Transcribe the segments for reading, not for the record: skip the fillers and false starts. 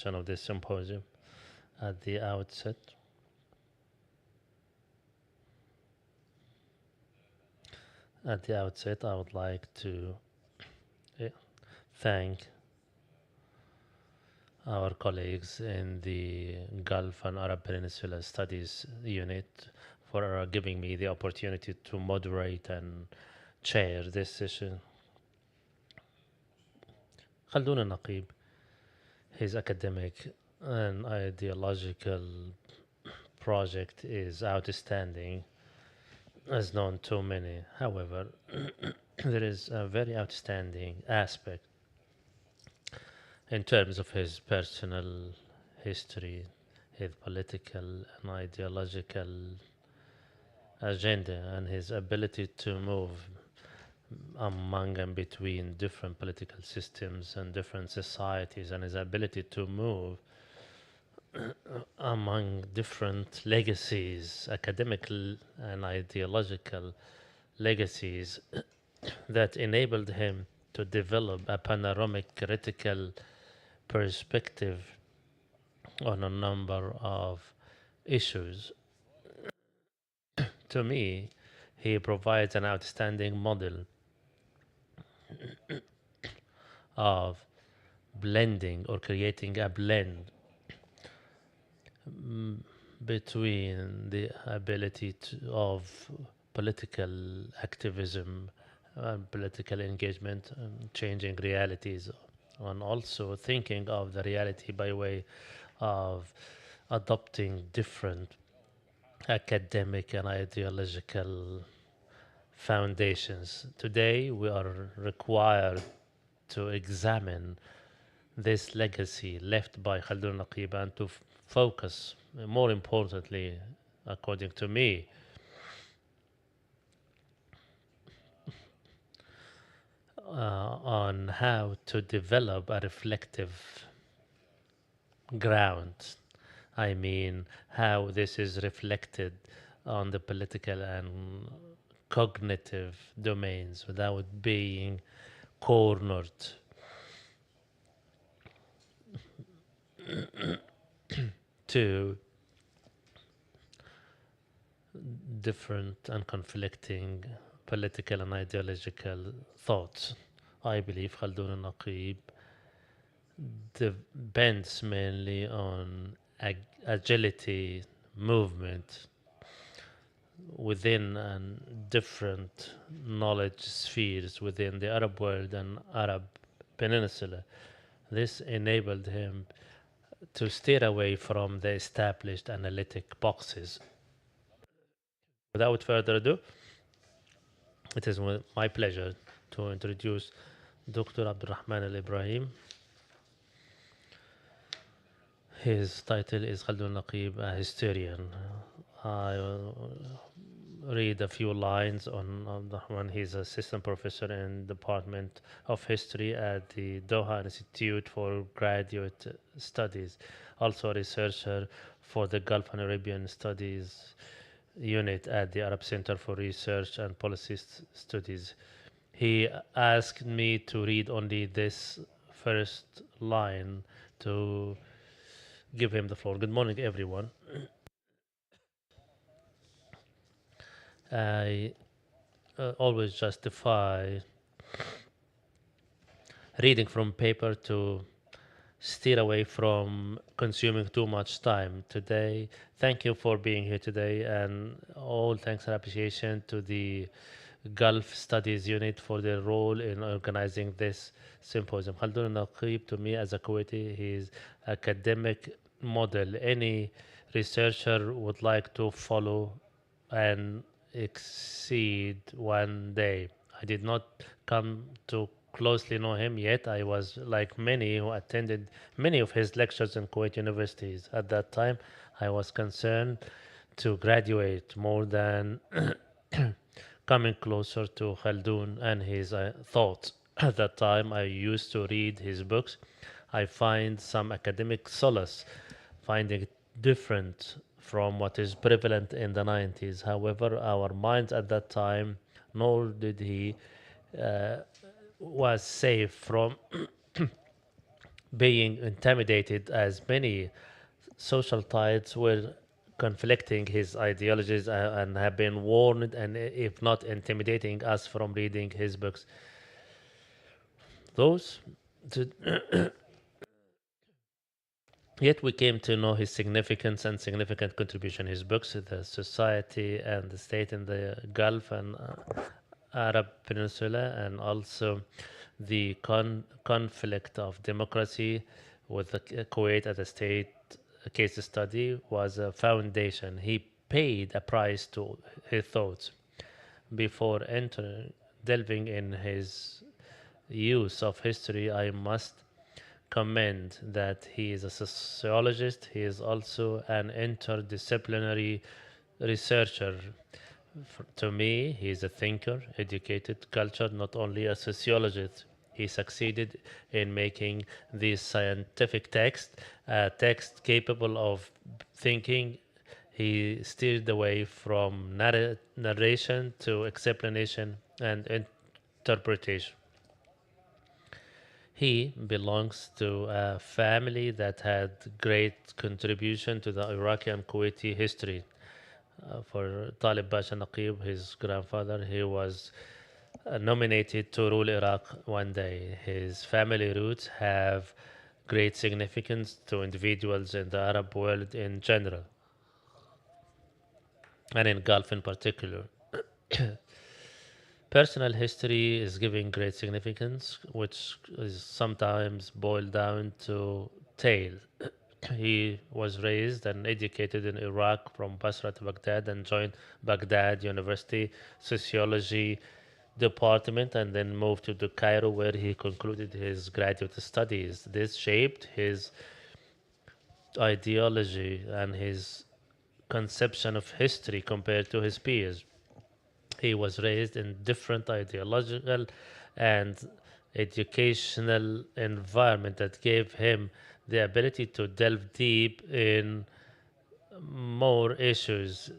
intention of this symposium at the outset. I would like to thank our colleagues in the Gulf and Arab Peninsula Studies Unit for giving me the opportunity to moderate and chair this session. Khaldun al-Naqeeb, his academic and ideological project is outstanding, as known to many. However, there is a very outstanding aspect in terms of his personal history, his political and ideological agenda, and his ability to move among and between different political systems and different societies, and his ability to move among different legacies, academic and ideological legacies that enabled him to develop a panoramic critical perspective on a number of issues. To me, he provides an outstanding model of blending or creating a blend between the ability of political activism and political engagement and changing realities, and also thinking of the reality by way of adopting different academic and ideological foundations. Today, we are required to examine this legacy left by Khaldun Naqeeb and to focus, more importantly, according to me, on how to develop a reflective ground. I mean, how this is reflected on the political and cognitive domains without being cornered to different and conflicting political and ideological thoughts. I believe Khaldun al-Naqeeb depends mainly on agility, movement within different knowledge spheres within the Arab world and Arab Peninsula. This enabled him to steer away from the established analytic boxes. Without further ado, it is my pleasure to introduce Dr. Abdurrahman Al-Ibrahim. His title is Khaldun Naqeeb, a historian. I read a few lines on Abdurrahman. He's assistant professor in Department of History at the Doha Institute for Graduate Studies, also a researcher for the Gulf and Arabian Studies unit at the Arab Center for Research and Policy Studies. He asked me to read only this first line to give him the floor. Good morning, everyone. I always justify reading from paper to steer away from consuming too much time today. Thank you for being here today, and all thanks and appreciation to the Gulf Studies Unit for their role in organizing this symposium. Khaldun Naqeeb, to me as a Kuwaiti, his academic model any researcher would like to follow and exceed one day. I did not come to closely know him yet. I was like many who attended many of his lectures in Kuwait universities. At that time, I was concerned to graduate more than coming closer to Khaldun and his thoughts. At that time, I used to read his books. I find some academic solace, finding it different from what is prevalent in the 90s. However, our minds at that time, nor did he was safe from being intimidated as many social tides were conflicting his ideologies and have been warned and if not intimidating us from reading his books. Those to, Yet we came to know his significance and significant contribution. His books, The Society and the State in the Gulf and Arab Peninsula, and also the conflict of democracy with the Kuwait as a state case study, was a foundation. He paid a price to his thoughts before entering delving in his use of history. I must commend that he is a sociologist. He is also an interdisciplinary researcher. To me, he is a thinker, educated, cultured, not only a sociologist. He succeeded in making this scientific text a text capable of thinking. He steered away from narration to explanation and interpretation. He belongs to a family that had great contribution to the Iraqi and Kuwaiti history. For Talib Pasha Naqeeb, his grandfather, he was nominated to rule Iraq one day. His family roots have great significance to individuals in the Arab world in general, and in Gulf in particular. Personal history is given great significance, which is sometimes boiled down to tale. He was raised and educated in Iraq from Basra to Baghdad and joined Baghdad University Sociology Department and then moved to the Cairo where he concluded his graduate studies. This shaped his ideology and his conception of history compared to his peers. He was raised in different ideological and educational environment that gave him the ability to delve deep in more issues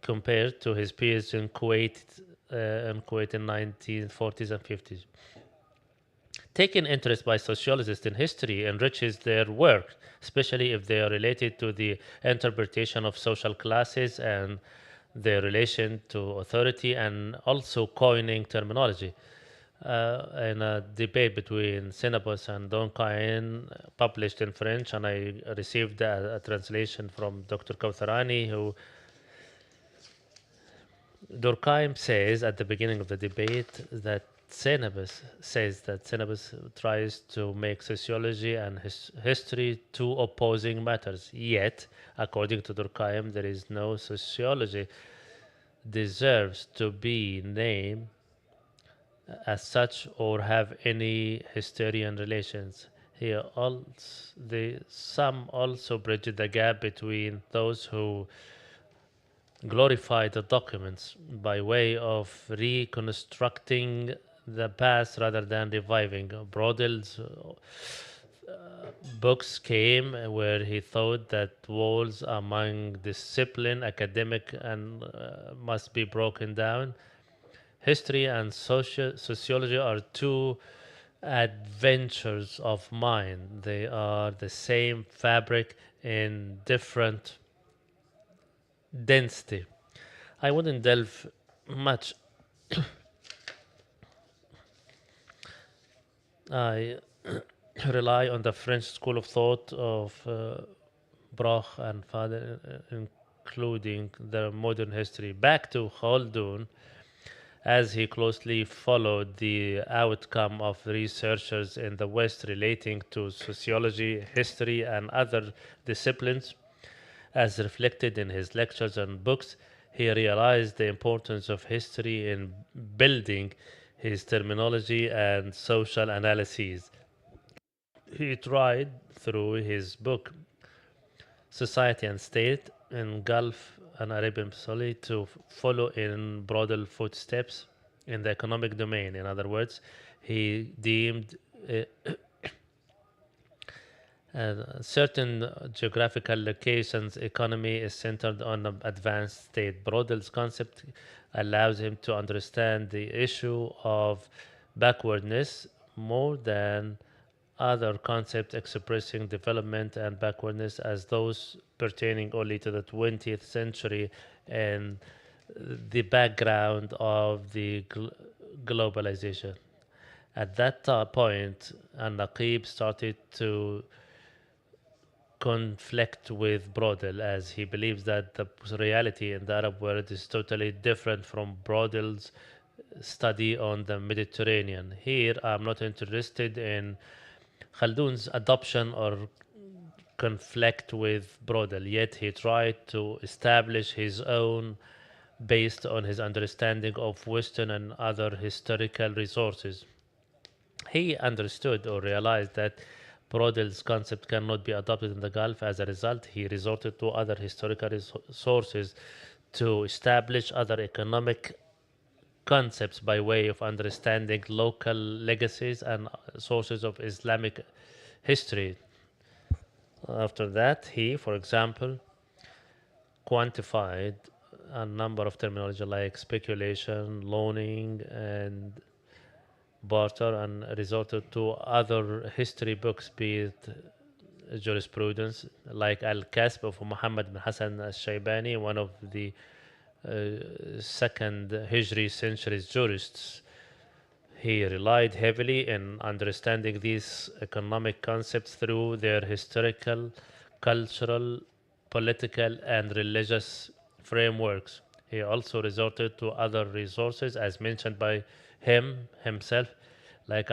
compared to his peers in Kuwait in 1940s and 50s. Taking interest by sociologists in history enriches their work, especially if they are related to the interpretation of social classes and their relation to authority, and also coining terminology. In a debate between Cenabos and Doncain, published in French, and I received a translation from Dr. Kautharani, who Durkheim says at the beginning of the debate that Cenabus tries to make sociology and history two opposing matters. Yet, according to Durkheim, there is no sociology deserves to be named as such or have any historian relations. Some also bridge the gap between those who glorify the documents by way of reconstructing the past rather than reviving. Brodel's books came where he thought that walls among discipline, academic, and must be broken down. History and sociology are two adventures of mind. They are the same fabric in different density. I wouldn't delve much. I rely on the French school of thought of Broch and Fader, including the modern history. Back to Khaldun, as he closely followed the outcome of researchers in the West relating to sociology, history, and other disciplines, as reflected in his lectures and books. He realized the importance of history in building his terminology and social analyses. He tried through his book Society and State in Gulf and Arabian Peninsula to follow in broader footsteps in the economic domain. In other words, he deemed certain geographical locations economy is centered on an advanced state. Brodel's concept allows him to understand the issue of backwardness more than other concepts expressing development and backwardness as those pertaining only to the 20th century and the background of the globalization. At that point, al-Naqeeb started to conflict with Brodel as he believes that the reality in the Arab world is totally different from Brodel's study on the Mediterranean. Here, I'm not interested in Khaldun's adoption or conflict with Brodel, yet he tried to establish his own based on his understanding of Western and other historical resources. He understood or realized that Brodel's concept cannot be adopted in the Gulf. As a result, he resorted to other historical sources to establish other economic concepts by way of understanding local legacies and sources of Islamic history. After that, he, for example, quantified a number of terminology like speculation, loaning, and barter, and resorted to other history books, be it jurisprudence, like Al-Kasb of Muhammad bin Hassan al-Shaybani, one of the second Hijri century's jurists. He relied heavily in understanding these economic concepts through their historical, cultural, political, and religious frameworks. He also resorted to other resources, as mentioned by himself, like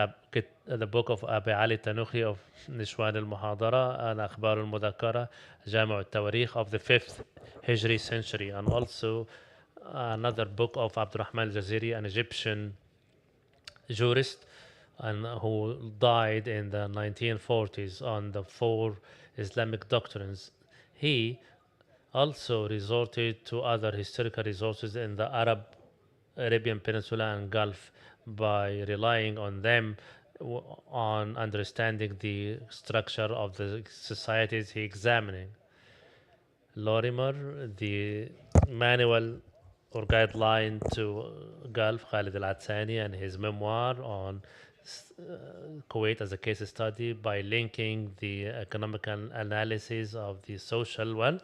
the book of Abi Ali Tanuki of Nishwan al-Muhadara and Akhbar al-Mudakara, Jami' al-Tawarikh of the 5th Hijri century, and also another book of Abdurrahman al-Jaziri, an Egyptian jurist and who died in the 1940s on the four Islamic doctrines. He also resorted to other historical resources in the Arabian Peninsula and Gulf by relying on them on understanding the structure of the societies he examining. Lorimer, the manual or guideline to Gulf, Khalid al-Atsani, and his memoir on Kuwait as a case study by linking the economical analysis of the social one.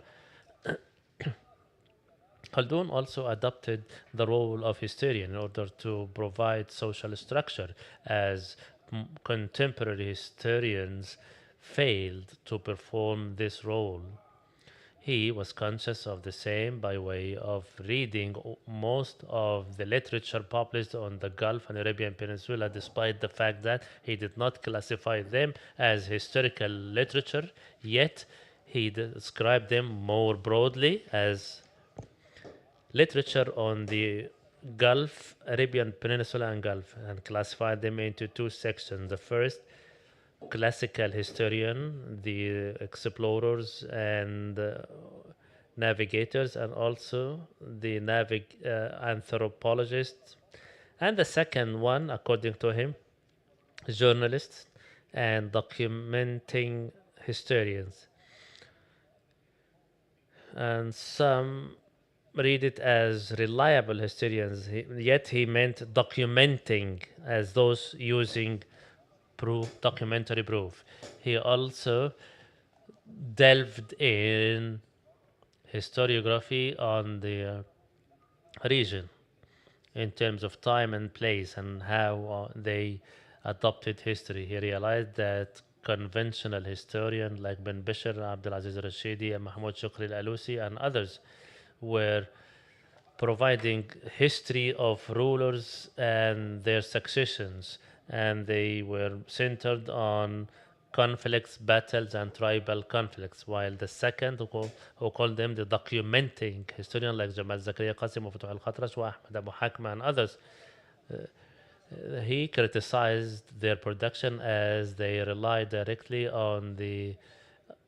Khaldun also adopted the role of historian in order to provide social structure, as contemporary historians failed to perform this role. He was conscious of the same by way of reading most of the literature published on the Gulf and Arabian Peninsula, despite the fact that he did not classify them as historical literature, yet he described them more broadly as literature on the Gulf, Arabian Peninsula, and Gulf, and classified them into two sections. The first, classical historian, the explorers and navigators, and also the anthropologists. And the second one, according to him, journalists and documenting historians. And some read it as reliable historians, yet he meant documenting as those using documentary proof. He also delved in historiography on the region in terms of time and place and how they adopted history. He realized that conventional historians like Ben Bishir, Abdulaziz Rashidi, and Mahmoud Shukri al-Alusi, and others were providing history of rulers and their successions, and they were centered on conflicts, battles, and tribal conflicts, while the second, who called them the documenting historian like Jamal Zakaria Qasim of Futuh al-Khatrash, Ahmed Abu Hakma, and others, he criticized their production as they rely directly on the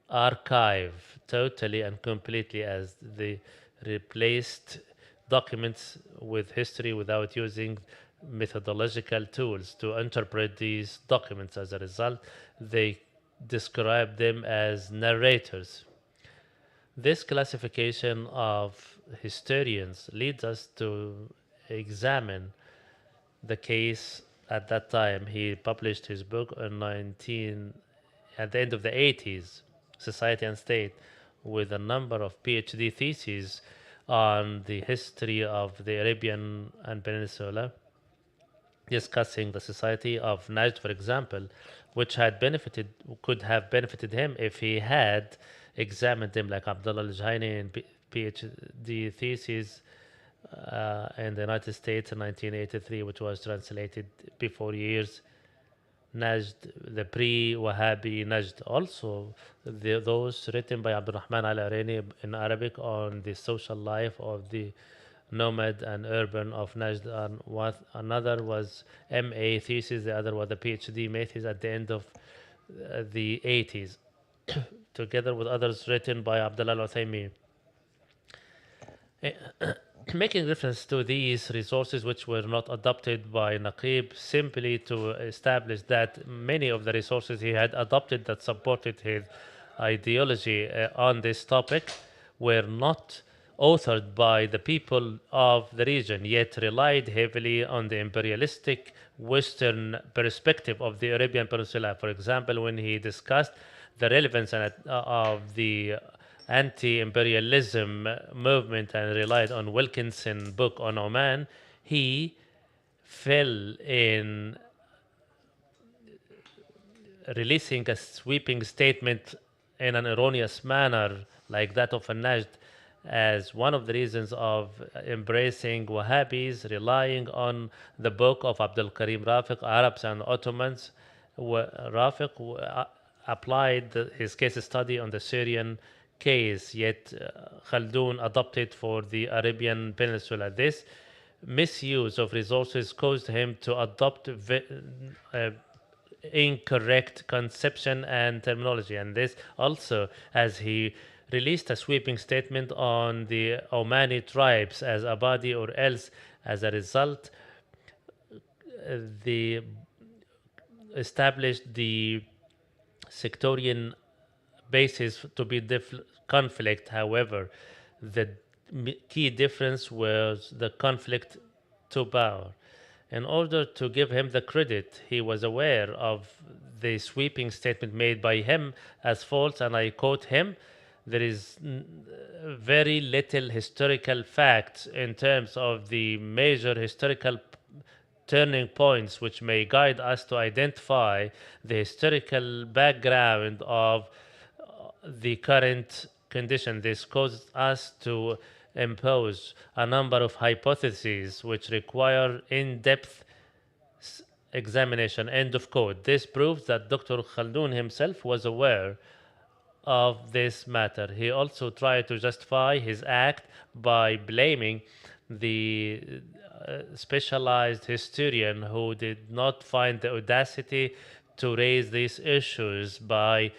archive totally and completely, as they replaced documents with history without using methodological tools to interpret these documents. As a result, they describe them as narrators. This classification of historians leads us to examine the case at that time. He published his book in at the end of the 80s, Society and State, with a number of PhD theses on the history of the Arabian and Peninsula, discussing the society of Najd, for example, which had benefited, could have benefited him if he had examined them, like Abdullah al-Jaini in PhD thesis in the United States in 1983, which was translated before years. Najd, the pre-Wahhabi Najd, also those written by Abdurrahman al-Araini in Arabic on the social life of the nomad and urban of Najd. And what another was MA thesis, the other was the PhD thesis at the end of the 80s, together with others written by Abdullah al-Uthaymeen. Making reference to these resources which were not adopted by Naqeeb, simply to establish that many of the resources he had adopted that supported his ideology on this topic were not authored by the people of the region, yet relied heavily on the imperialistic Western perspective of the Arabian Peninsula. For example, when he discussed the relevance of the anti-imperialism movement and relied on Wilkinson's book on Oman, he fell in releasing a sweeping statement in an erroneous manner like that of Najd as one of the reasons of embracing Wahhabis, relying on the book of Abdul Karim Rafiq, Arabs and Ottomans. Rafiq applied his case study on the Syrian case, yet Khaldun adopted for the Arabian Peninsula. This misuse of resources caused him to adopt incorrect conception and terminology, and this also as he released a sweeping statement on the Omani tribes as Abadi or else. As a result, the established the sectarian basis to be conflict. However, the key difference was the conflict to power. In order to give him the credit, he was aware of the sweeping statement made by him as false, and I quote him: there is very little historical facts in terms of the major historical turning points which may guide us to identify the historical background of the current condition. This caused us to impose a number of hypotheses which require in-depth examination. End of quote. This proves that Dr. Khaldun himself was aware of this matter. He also tried to justify his act by blaming the specialized historian who did not find the audacity to raise these issues by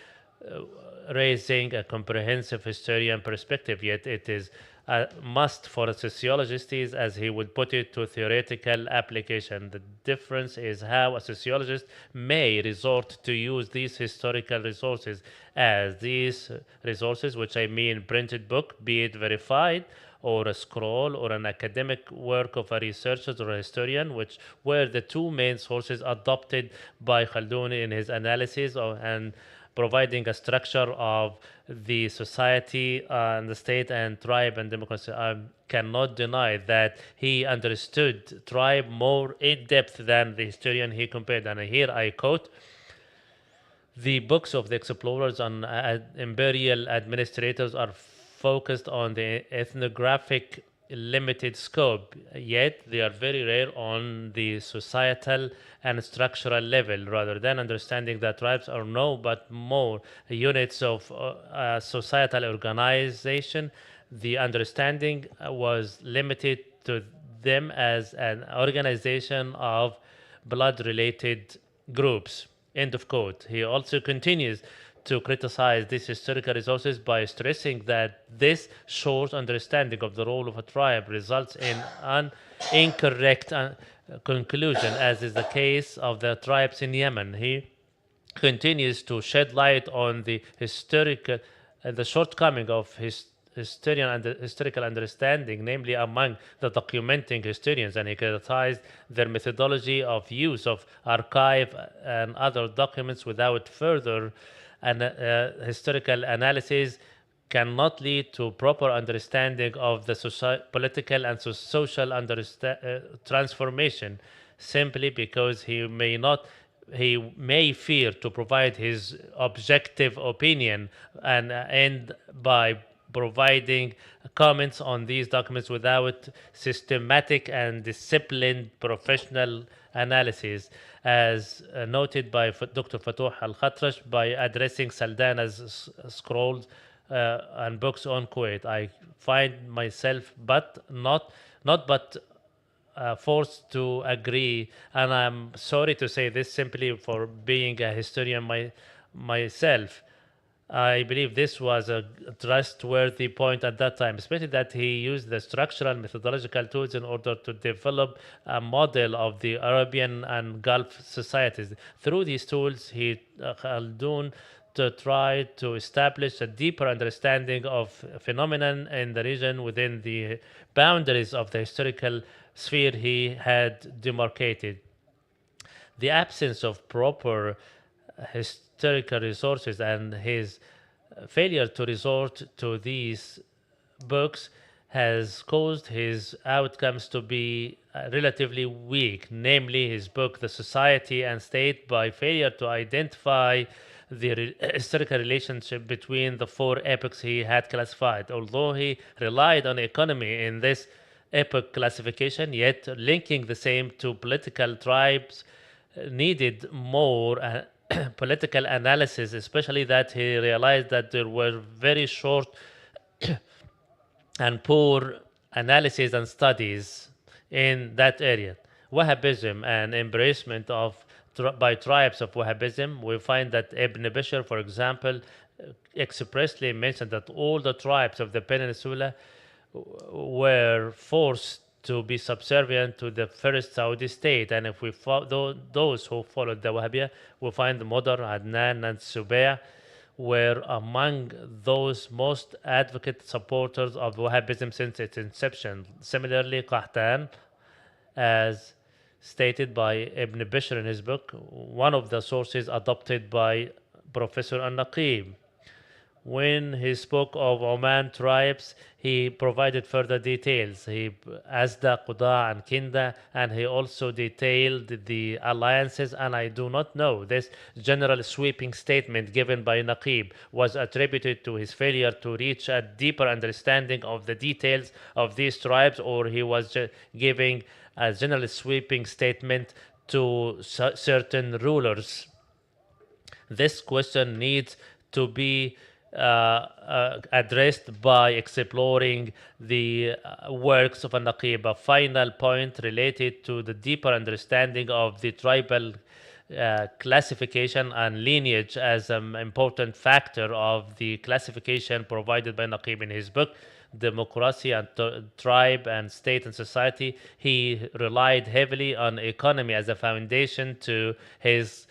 raising a comprehensive historian perspective. Yet it is a must for a sociologist, is, as he would put it, to theoretical application. The difference is how a sociologist may resort to use these historical resources, as these resources, which I mean printed book, be it verified, or a scroll, or an academic work of a researcher or a historian, which were the two main sources adopted by Khaldun in his analysis and providing a structure of the society and the state and tribe and democracy. I cannot deny that he understood tribe more in depth than the historian he compared. And here I quote: the books of the explorers and imperial administrators are focused on the ethnographic limited scope, yet they are very rare on the societal and structural level. Rather than understanding that tribes are no but more units of societal organization, the understanding was limited to them as an organization of blood-related groups. End of quote. He also continues to criticize these historical resources by stressing that this short understanding of the role of a tribe results in an incorrect conclusion, as is the case of the tribes in Yemen. He continues to shed light on the historical, the shortcoming of historical understanding, namely among the documenting historians, and he criticized their methodology of use of archive and other documents without further historical analysis cannot lead to proper understanding of the political and social transformation, simply because he may fear to provide his objective opinion and end by providing comments on these documents without systematic and disciplined professional analysis, as noted by Dr. Fatouh Al-Khatrash by addressing Saldana's scrolls and books on Kuwait. I find myself but forced to agree, and I'm sorry to say this simply for being a historian myself. I believe this was a trustworthy point at that time, especially that he used the structural methodological tools in order to develop a model of the Arabian and Gulf societies. Through these tools, Khaldun to try to establish a deeper understanding of phenomenon in the region within the boundaries of the historical sphere he had demarcated. The absence of proper historical resources and his failure to resort to these books has caused his outcomes to be relatively weak, namely his book, The Society and State, by failure to identify the historical relationship between the four epochs he had classified. Although he relied on economy in this epoch classification, yet linking the same to political tribes needed more political analysis, especially that he realized that there were very short and poor analysis and studies in that area. Wahhabism and embracement of by tribes of Wahhabism, we find that Ibn Bishar, for example, expressly mentioned that all the tribes of the peninsula were forced to be subservient to the first Saudi state. And if we follow those who followed the Wahhabiyah, we find Mudar, Adnan, and Subaya were among those most advocate supporters of Wahhabism since its inception. Similarly, Qahtan, as stated by Ibn Bishr in his book, one of the sources adopted by Professor al-Naqeeb. When he spoke of Oman tribes, he provided further details. He Azda, Quda, and Kinda, and he also detailed the alliances. And I do not know, this general sweeping statement given by Naqeeb was attributed to his failure to reach a deeper understanding of the details of these tribes, or he was giving a general sweeping statement to certain rulers. This question needs to be addressed by exploring the works of al-Naqeeb. A final point related to the deeper understanding of the tribal classification and lineage as an important factor of the classification provided by Naqeeb in his book, Democracy and Tribe and State and Society. He relied heavily on economy as a foundation to his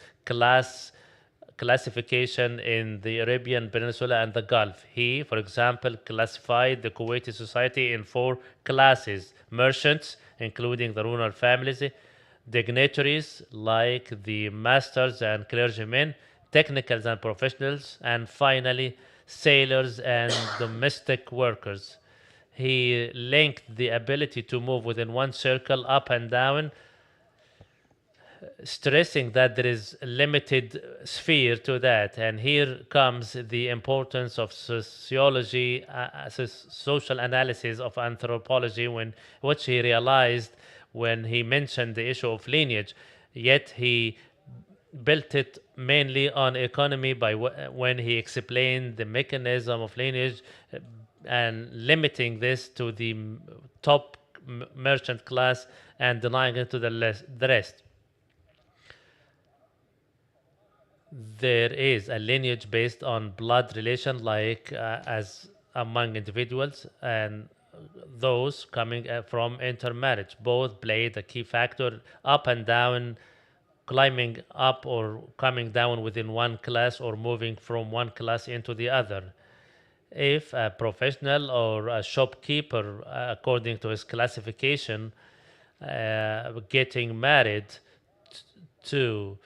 classification in the Arabian Peninsula and the Gulf. He, for example, classified the Kuwaiti society in four classes: merchants, including the rural families; dignitaries, like the masters and clergymen; technicals and professionals; and finally, sailors and domestic workers. He linked the ability to move within one circle up and down, stressing that there is a limited sphere to that. And here comes the importance of sociology, social analysis of anthropology, which he realized when he mentioned the issue of lineage. Yet he built it mainly on economy when he explained the mechanism of lineage, and limiting this to the top merchant class and denying it to the rest. There is a lineage based on blood relation, like as among individuals, and those coming from intermarriage. Both played a key factor up and down, climbing up or coming down within one class, or moving from one class into the other. if a professional or a shopkeeper, according to his classification, getting married to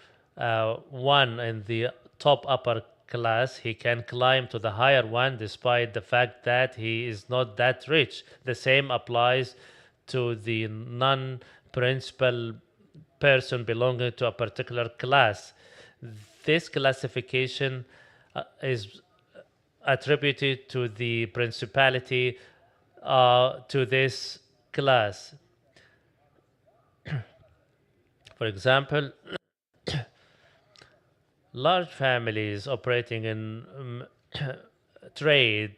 one in the top upper class, he can climb to the higher one despite the fact that he is not that rich. The same applies to the non principal person belonging to a particular class. This classification is attributed to the principality to this class. For example, large families operating in trade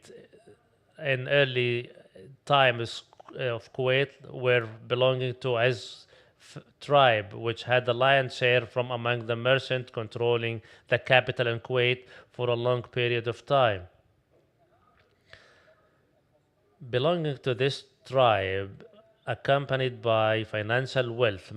in early times of Kuwait were belonging to Az tribe, which had the lion's share from among the merchants controlling the capital in Kuwait for a long period of time. Belonging to this tribe, accompanied by financial wealth,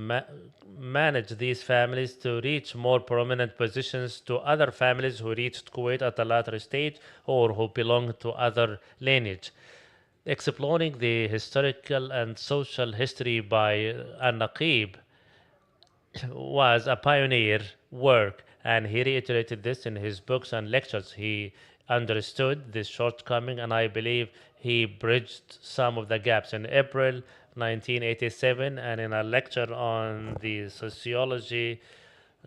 managed these families to reach more prominent positions to other families who reached Kuwait at a later stage or who belonged to other lineage. Exploring the historical and social history by al-Naqeeb was a pioneer work, and he reiterated this in his books and lectures. He understood this shortcoming, and I believe he bridged some of the gaps. In April 1987, and in a lecture on the sociology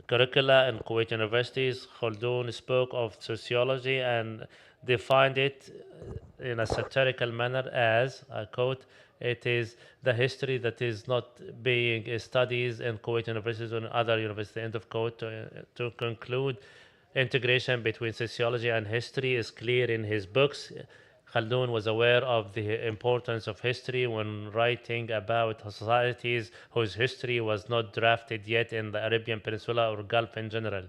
curricula in Kuwait universities, Khaldun spoke of sociology and defined it in a satirical manner as, I quote, it is the history that is not being studied in Kuwait universities or in other universities, end of quote. To conclude, integration between sociology and history is clear in his books. Khaldun was aware of the importance of history when writing about societies whose history was not drafted yet in the Arabian Peninsula or Gulf in general.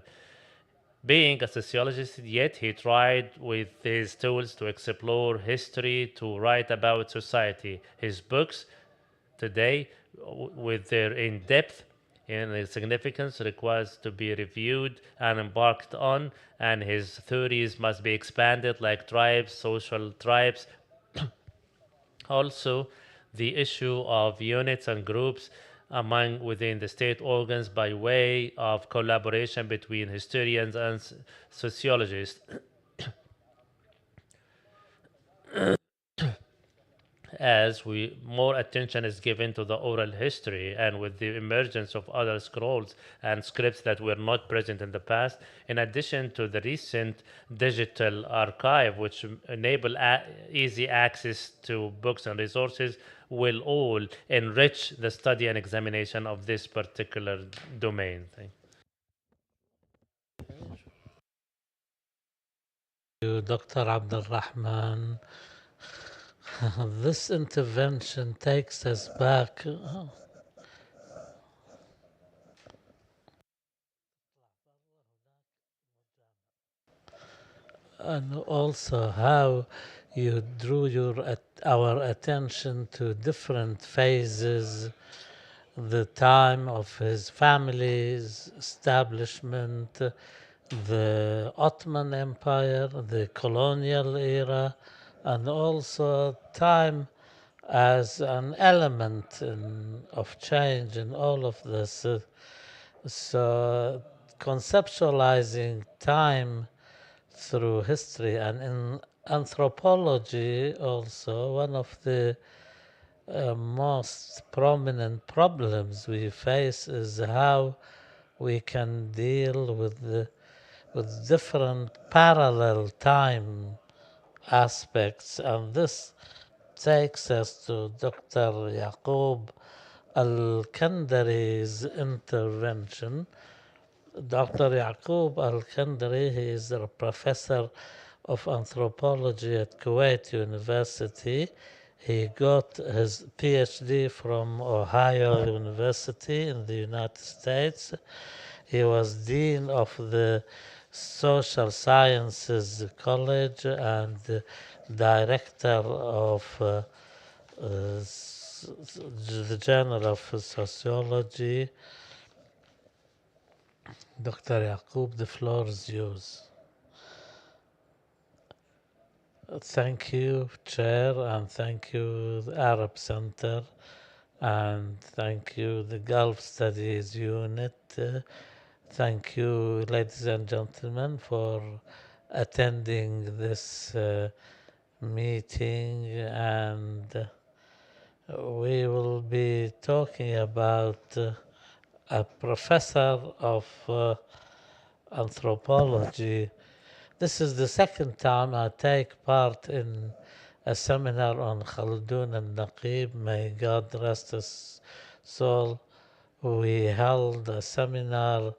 Being a sociologist, yet he tried with his tools to explore history, to write about society. His books today, with their in-depth and significance, requires to be reviewed and embarked on, and his theories must be expanded like tribes, social tribes. Also, the issue of units and groups among within the state organs by way of collaboration between historians and sociologists. As we more attention is given to the oral history, and with the emergence of other scrolls and scripts that were not present in the past, in addition to the recent digital archive which enable easy access to books and resources, will all enrich the study and examination of this particular domain. You, Dr. Abdul Rahman. This intervention takes us back and also how you drew our attention to different phases, the time of his family's establishment, the Ottoman Empire, the colonial era, and also time as an element of change in all of this. So, conceptualizing time through history and in anthropology, also, one of the most prominent problems we face is how we can deal with different parallel time aspects, and this takes us to Dr. Yaqub al-Kandari's intervention. Dr. Yaqub al-Kandari, he is a professor of anthropology at Kuwait University. He got his PhD from Ohio University in the United States. He was dean of the Social Sciences College and director of the Journal of Sociology. Dr. Yaqub, the floor is yours. Thank you, Chair, and thank you, the Arab Center, and thank you, the Gulf Studies Unit. Thank you, ladies and gentlemen, for attending this meeting, and we will be talking about a professor of anthropology. This is the second time I take part in a seminar on Khaldun and Naqeeb. May God rest his soul. We held a seminar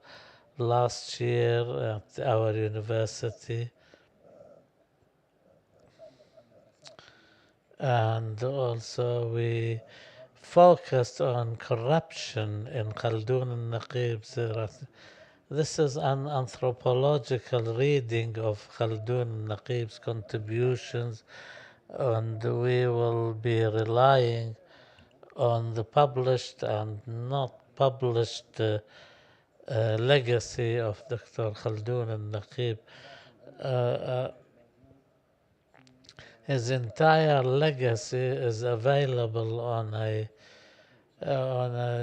last year at our university, and also we focused on corruption in Khaldun and Naqeeb's. This is an anthropological reading of Khaldun and Naqeeb's contributions, and we will be relying on the published and not published legacy of Dr. Khaldun and Naqeeb. Uh, uh, his entire legacy is available on a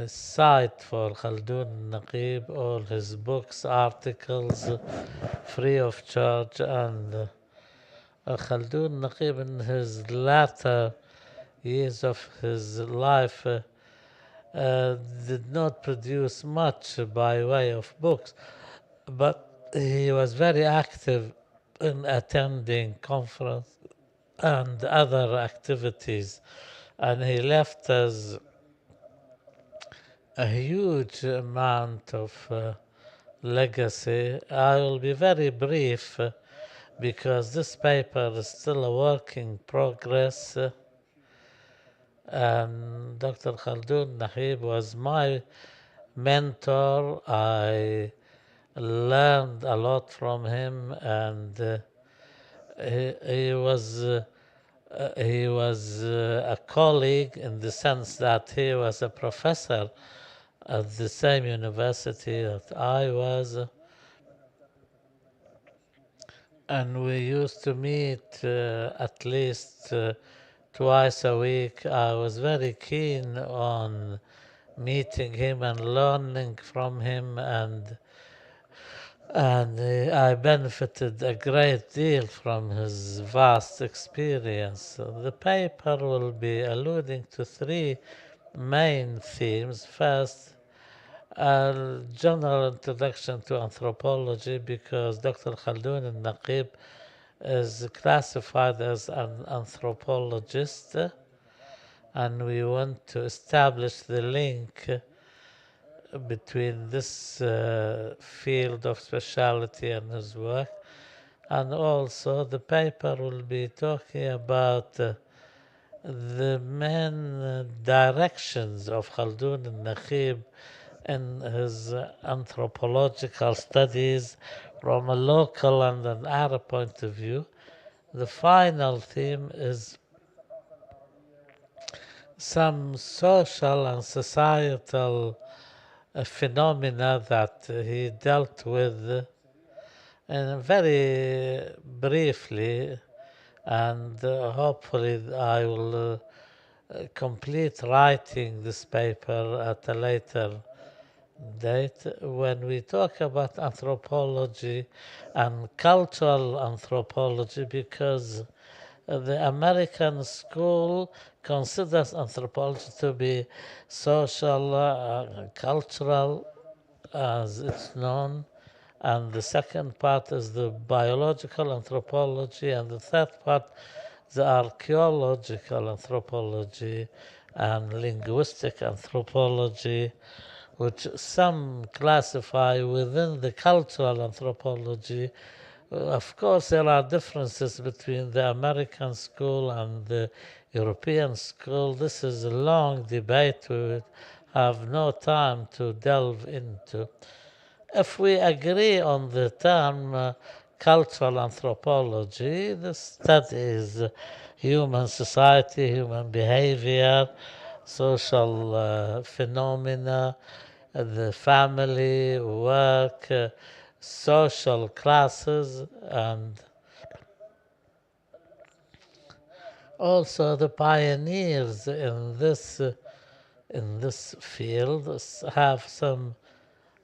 site for Khaldun Naqeeb, all his books, articles, free of charge. And Khaldun Naqeeb, in his latter years of his life, did not produce much by way of books, but he was very active in attending conference and other activities, and he left us a huge amount of legacy. I will be very brief because this paper is still a work in progress. And Dr. Khaldun Naqeeb was my mentor. I learned a lot from him, and he was a colleague in the sense that he was a professor at the same university that I was, and we used to meet at least twice a week. I was very keen on meeting him and learning from him, and I benefited a great deal from his vast experience. The paper will be alluding to three main themes. First, a general introduction to anthropology, because Dr. Khaldun al-Naqeeb is classified as an anthropologist, and we want to establish the link between this field of specialty and his work. And also the paper will be talking about the main directions of Khaldun al-Naqeeb in his anthropological studies from a local and an Arab point of view. The final theme is some social and societal phenomena that he dealt with, and very briefly, and hopefully I will complete writing this paper at a later date. When we talk about anthropology and cultural anthropology, because the American school considers anthropology to be social, cultural, as it's known, and the second part is the biological anthropology, and the third part, the archaeological anthropology and linguistic anthropology, which some classify within the cultural anthropology. Of course, there are differences between the American school and the European school. This is a long debate we would have no time to delve into. If we agree on the term cultural anthropology, this studies human society, human behavior, social phenomena, the family, work, social classes, and Also, the pioneers in this field have some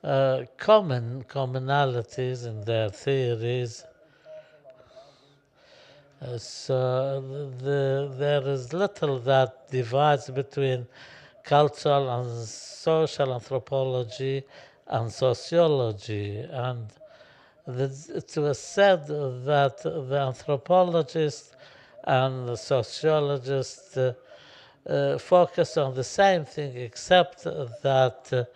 commonalities in their theories. There is little that divides between cultural and social anthropology and sociology. And it was said that the anthropologist and the sociologist focus on the same thing, except that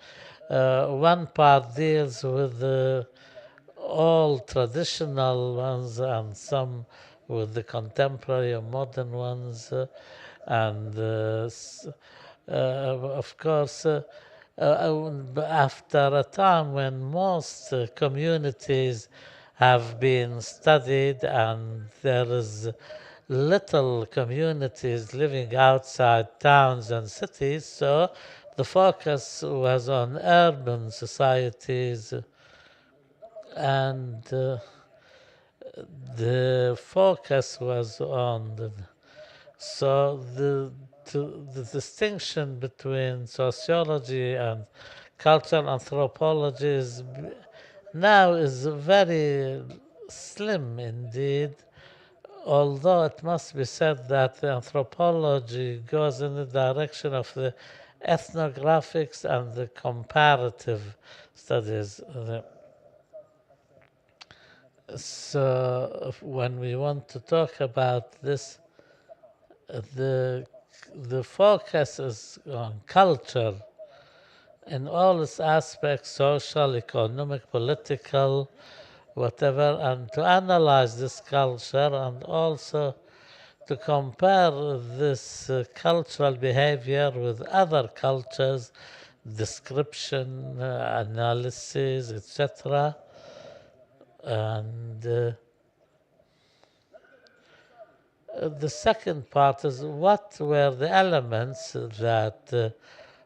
one part deals with all traditional ones and some with the contemporary or modern ones. And of course, after a time when most communities have been studied and there is little communities living outside towns and cities, so the focus was on urban societies and the focus was on so the distinction between sociology and cultural anthropology now is very slim indeed, although it must be said that the anthropology goes in the direction of the ethnographics and the comparative studies. So when we want to talk about this, the the focus is on culture in all its aspects, social, economic, political, whatever, and to analyze this culture and also to compare this cultural behavior with other cultures, description, analysis, etc. And the second part is what were the elements that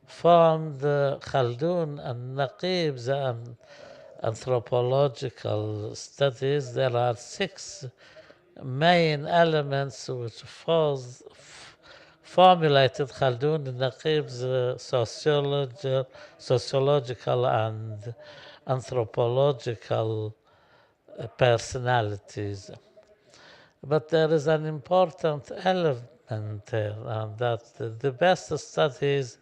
formed Khaldun and Naqeeb's anthropological studies. There are six main elements which formulated Khaldun and Naqeeb's sociological and anthropological personalities. But there is an important element here, and that the best studies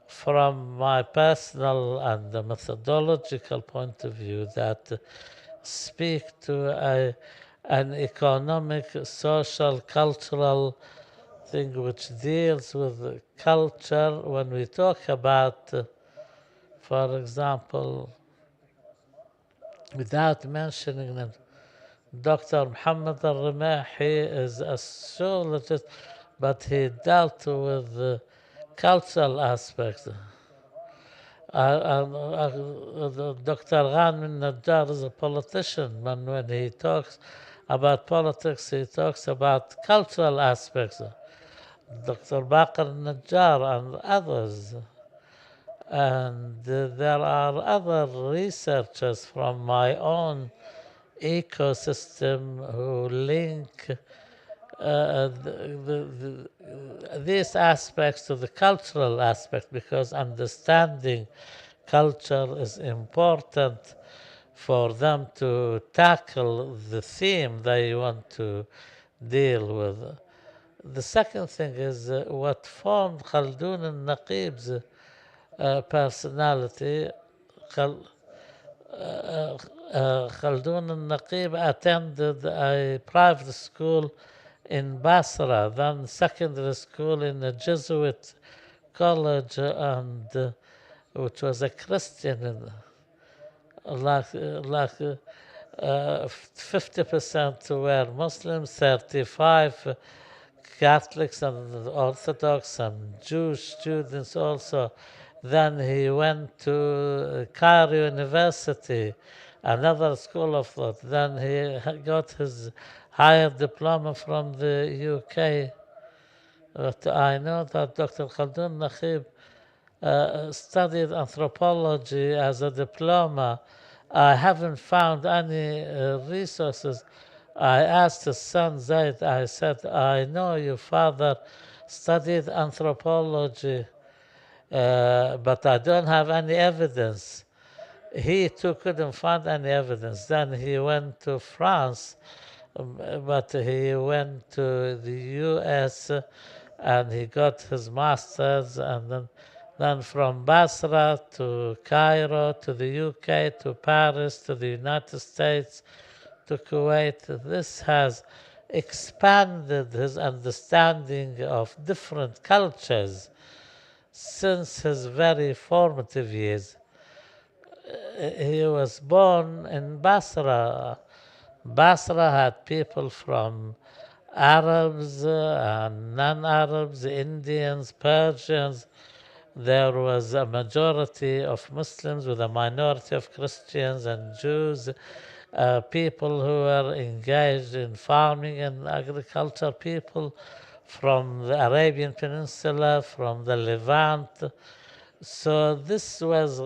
from my personal and methodological point of view that speak to an economic, social, cultural thing which deals with culture. When we talk about, for example, without mentioning them, Dr. Muhammad al-Rimahi is a sociologist, but he dealt with cultural aspects. Dr. Ghanem Najjar is a politician, and when he talks about politics, he talks about cultural aspects. Dr. Baqir Najjar and others. And there are other researchers from my own ecosystem who link these aspects to the cultural aspect, because understanding culture is important for them to tackle the theme they want to deal with. The second thing is what formed Khaldun and Naqeeb's personality. Khaldun al-Naqeeb attended a private school in Basra, then secondary school in a Jesuit college, and which was a Christian, like 50% were Muslims, 35 Catholics and Orthodox and Jewish students also. Then he went to Cairo University, another school of thought. Then he got his higher diploma from the UK. But I know that Dr. Khaldun Naqeeb studied anthropology as a diploma. I haven't found any resources I asked his son Zaid, I said, I know your father studied anthropology, but I don't have any evidence. He too couldn't find any evidence. Then he went to France, but he went to the US and he got his master's, and then from Basra to Cairo to the UK to Paris to the United States to Kuwait. This has expanded his understanding of different cultures since his very formative years. He was born in Basra. Basra had people from Arabs and non-Arabs, Indians, Persians. There was a majority of Muslims with a minority of Christians and Jews, people who were engaged in farming and agriculture, people from the Arabian Peninsula, from the Levant. So this was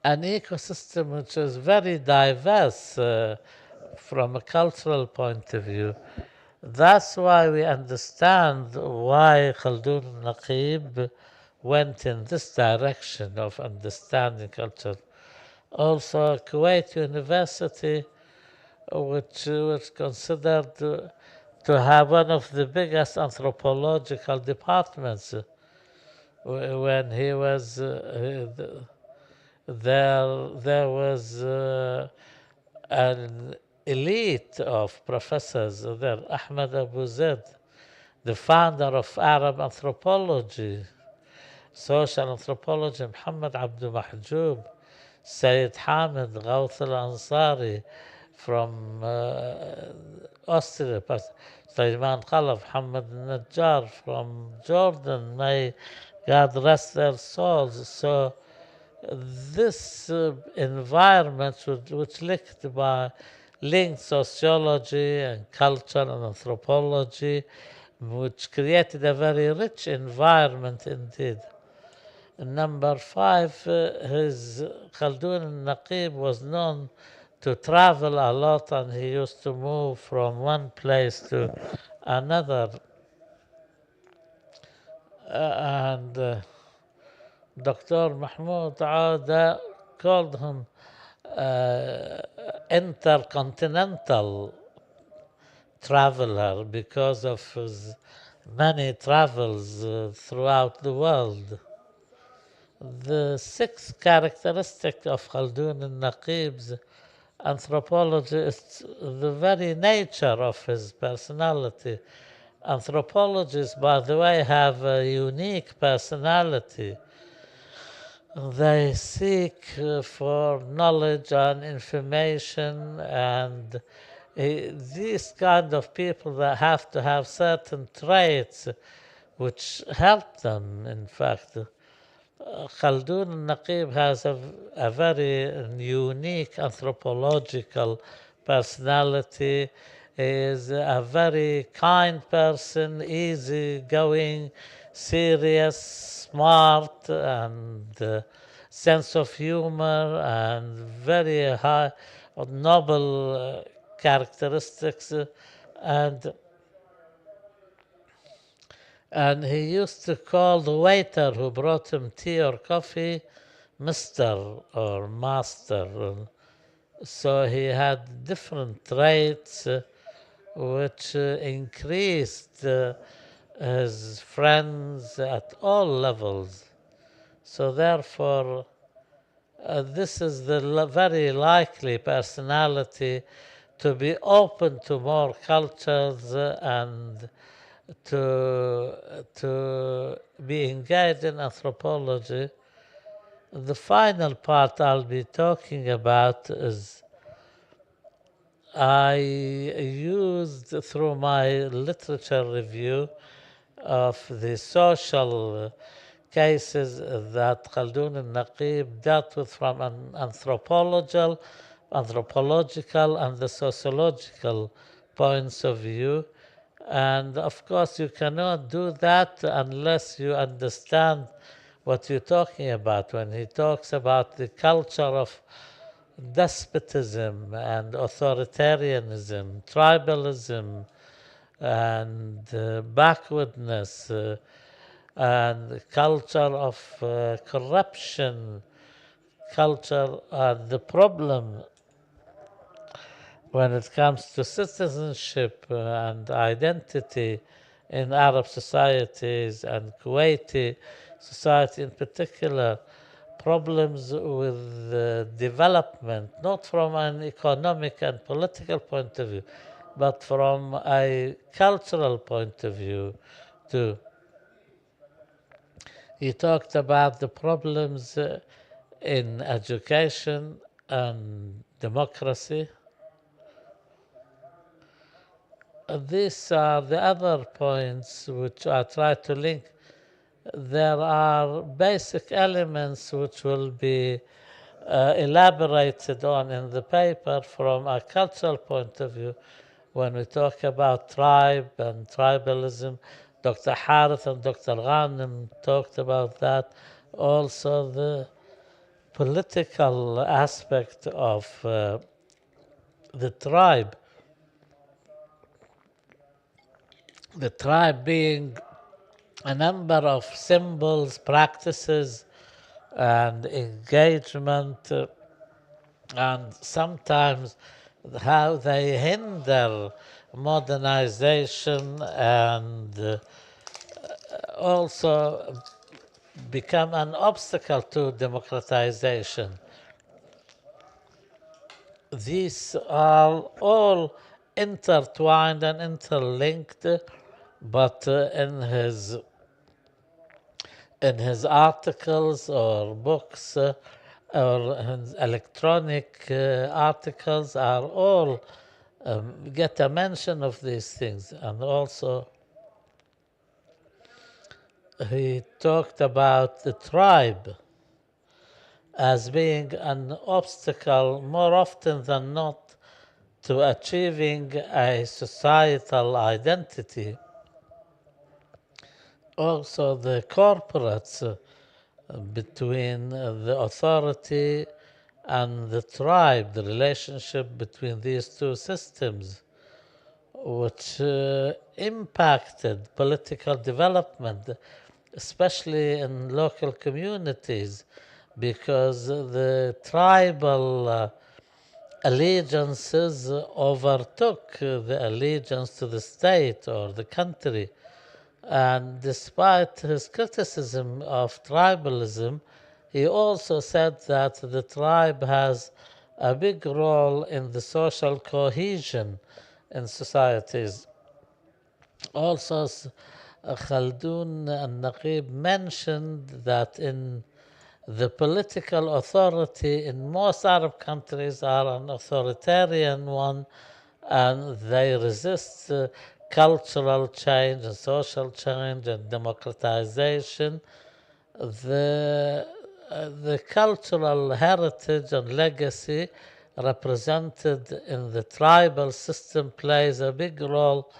an ecosystem which is very diverse from a cultural point of view. That's why we understand why Khaldun Naqeeb went in this direction of understanding culture. Also, Kuwait University, which was considered to have one of the biggest anthropological departments. When he was there was an elite of professors there. Ahmed Abu Zaid, the founder of Arab anthropology, social anthropology, Muhammad Abdul Mahjoub, Sayyid Hamid Ghawth al-Ansari from Austria, Sulaiman Khalaf, Muhammad Najjar from Jordan, may God rest their souls. So this environment which linked sociology and culture and anthropology, which created a very rich environment indeed. Number five, his Khaldun al-Naqeeb was known to travel a lot, and he used to move from one place to another. And Dr. Mahmoud Aouda called him intercontinental traveler because of his many travels throughout the world. The sixth characteristic of Khaldun al-Naqeeb's anthropology is the very nature of his personality. Anthropologists, by the way, have a unique personality. They seek for knowledge and information, and these kind of people that have to have certain traits which help them, in fact. Khaldun al-Naqeeb has a very unique anthropological personality. He is a very kind person, easygoing, serious, smart, and sense of humor, and very high, noble characteristics. And and he used to call the waiter who brought him tea or coffee Mr. or Master. So he had different traits which increased his friends at all levels. So therefore, this is the very likely personality to be open to more cultures and to be engaged in anthropology. The final part I'll be talking about is I used through my literature review of the social cases that Khaldun al-Naqeeb dealt with from an anthropological and the sociological points of view. And of course, you cannot do that unless you understand what you're talking about. When he talks about the culture of despotism and authoritarianism, tribalism, and backwardness, and culture of corruption, culture, and the problem when it comes to citizenship and identity in Arab societies and Kuwaiti society in particular, problems with development, not from an economic and political point of view, but from a cultural point of view too. He talked about the problems in education and democracy. These are the other points which I try to link. There are basic elements which will be elaborated on in the paper from a cultural point of view. When we talk about tribe and tribalism, Dr. Harith and Dr. Ghanem talked about that. Also, the political aspect of the tribe, the tribe being a number of symbols, practices, and engagement, and sometimes how they hinder modernization and also become an obstacle to democratization. These are all intertwined and interlinked, but in his articles or books or his electronic articles are all get a mention of these things. And also he talked about the tribe as being an obstacle more often than not to achieving a societal identity. Also, the corporates between the authority and the tribe, the relationship between these two systems, which impacted political development, especially in local communities, because the tribal allegiances overtook the allegiance to the state or the country. And despite his criticism of tribalism, he also said that the tribe has a big role in the social cohesion in societies. Also, Khaldun al-Naqeeb mentioned that in the political authority in most Arab countries are an authoritarian one, and they resist cultural change and social change and democratization. The cultural heritage and legacy represented in the tribal system plays a big role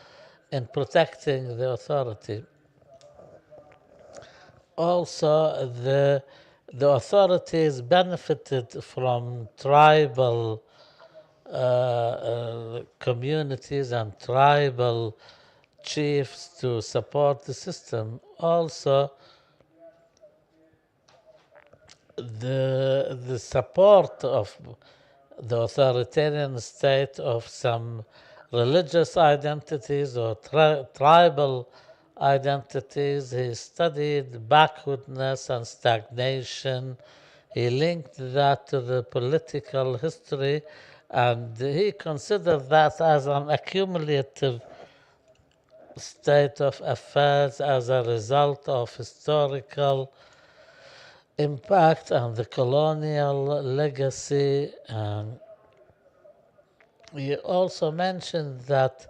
in protecting the authority. Also, the authorities benefited from tribal communities and tribal chiefs to support the system. Also, the support of the authoritarian state of some religious identities or tribal identities. He studied backwardness and stagnation. He linked that to the political history, and he considered that as an accumulative state of affairs as a result of historical impact and the colonial legacy. And he also mentioned that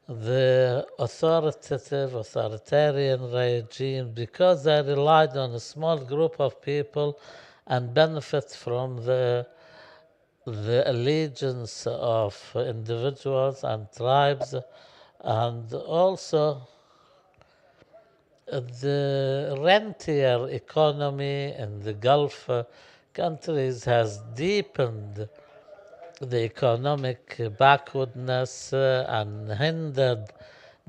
the authoritarian regime, because they relied on a small group of people and benefit from the allegiance of individuals and tribes, and also the rentier economy in the Gulf countries has deepened the economic backwardness and hindered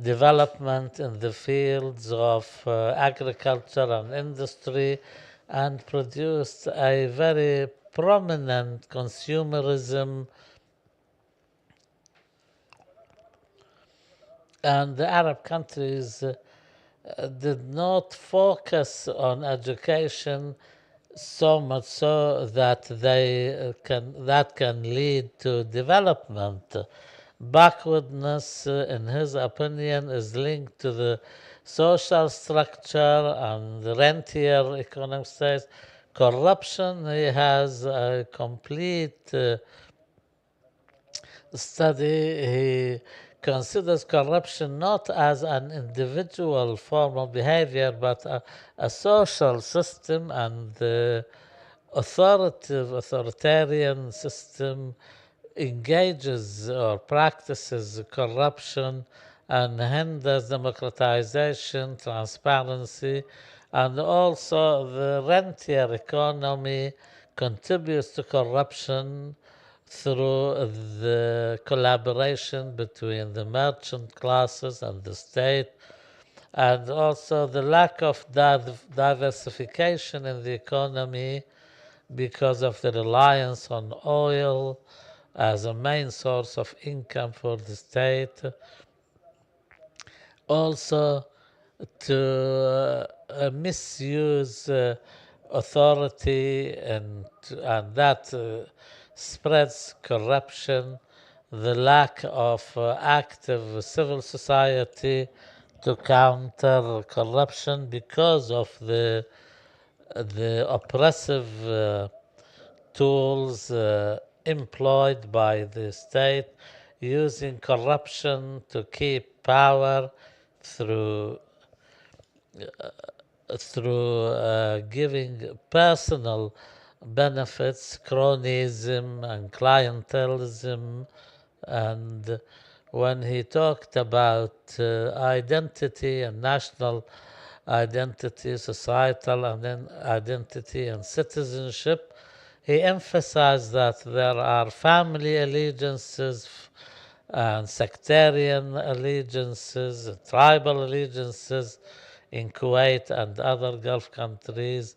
development in the fields of agriculture and industry, and produced a very prominent consumerism. And the Arab countries did not focus on education so much so that can lead to development. Backwardness, in his opinion, is linked to the social structure and the rentier economic states. Corruption, he has a complete study. He considers corruption not as an individual form of behavior but a social system, and the authoritarian system engages or practices corruption and hinders democratization, transparency, and also the rentier economy contributes to corruption through the collaboration between the merchant classes and the state, and also the lack of diversification in the economy because of the reliance on oil as a main source of income for the state. Also, to misuse authority, and that spreads corruption, the lack of active civil society to counter corruption because of the oppressive tools employed by the state, using corruption to keep power through giving personal benefits, cronyism, and clientelism. And when he talked about identity and national identity, societal and then identity and citizenship, he emphasized that there are family allegiances and sectarian allegiances, tribal allegiances in Kuwait and other Gulf countries,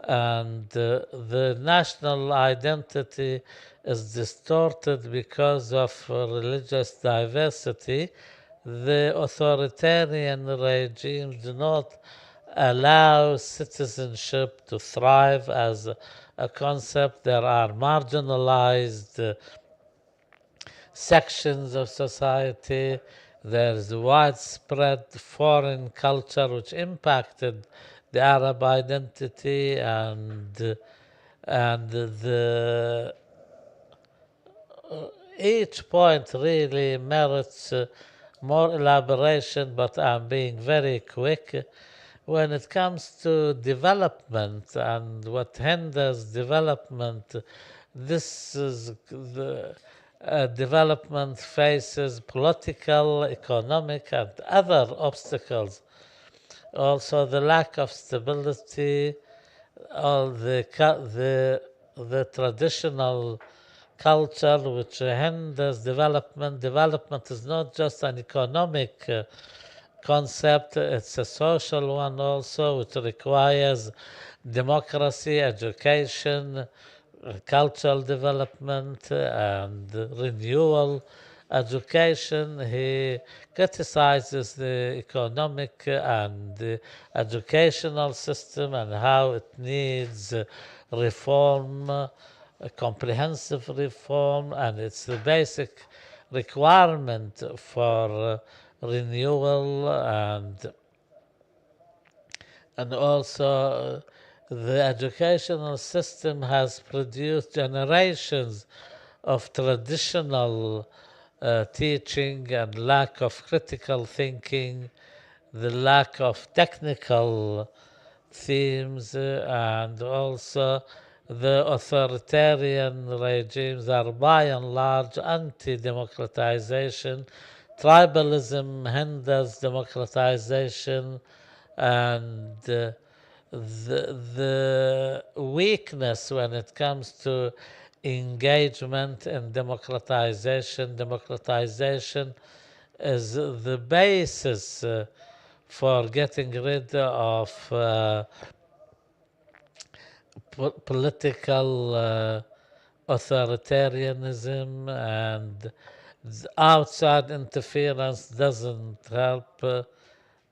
and the national identity is distorted because of religious diversity. The authoritarian regimes do not allow citizenship to thrive as a concept. There are marginalized sections of society. There's widespread foreign culture which impacted the Arab identity, and the each point really merits more elaboration, but I'm being very quick. When it comes to development and what hinders development, this is the development faces political, economic, and other obstacles. Also, the lack of stability, all the traditional culture which hinders development. Development is not just an economic concept, it's a social one also, which requires democracy, education, cultural development, and renewal. Education, he criticizes the economic and the educational system and how it needs reform, comprehensive reform, and it's the basic requirement for renewal, and also the educational system has produced generations of traditional teaching and lack of critical thinking, the lack of technical themes, and also the authoritarian regimes are by and large anti-democratization. Tribalism hinders democratization, and the weakness when it comes to engagement in democratization. Democratization is the basis for getting rid of political authoritarianism, and outside interference doesn't help.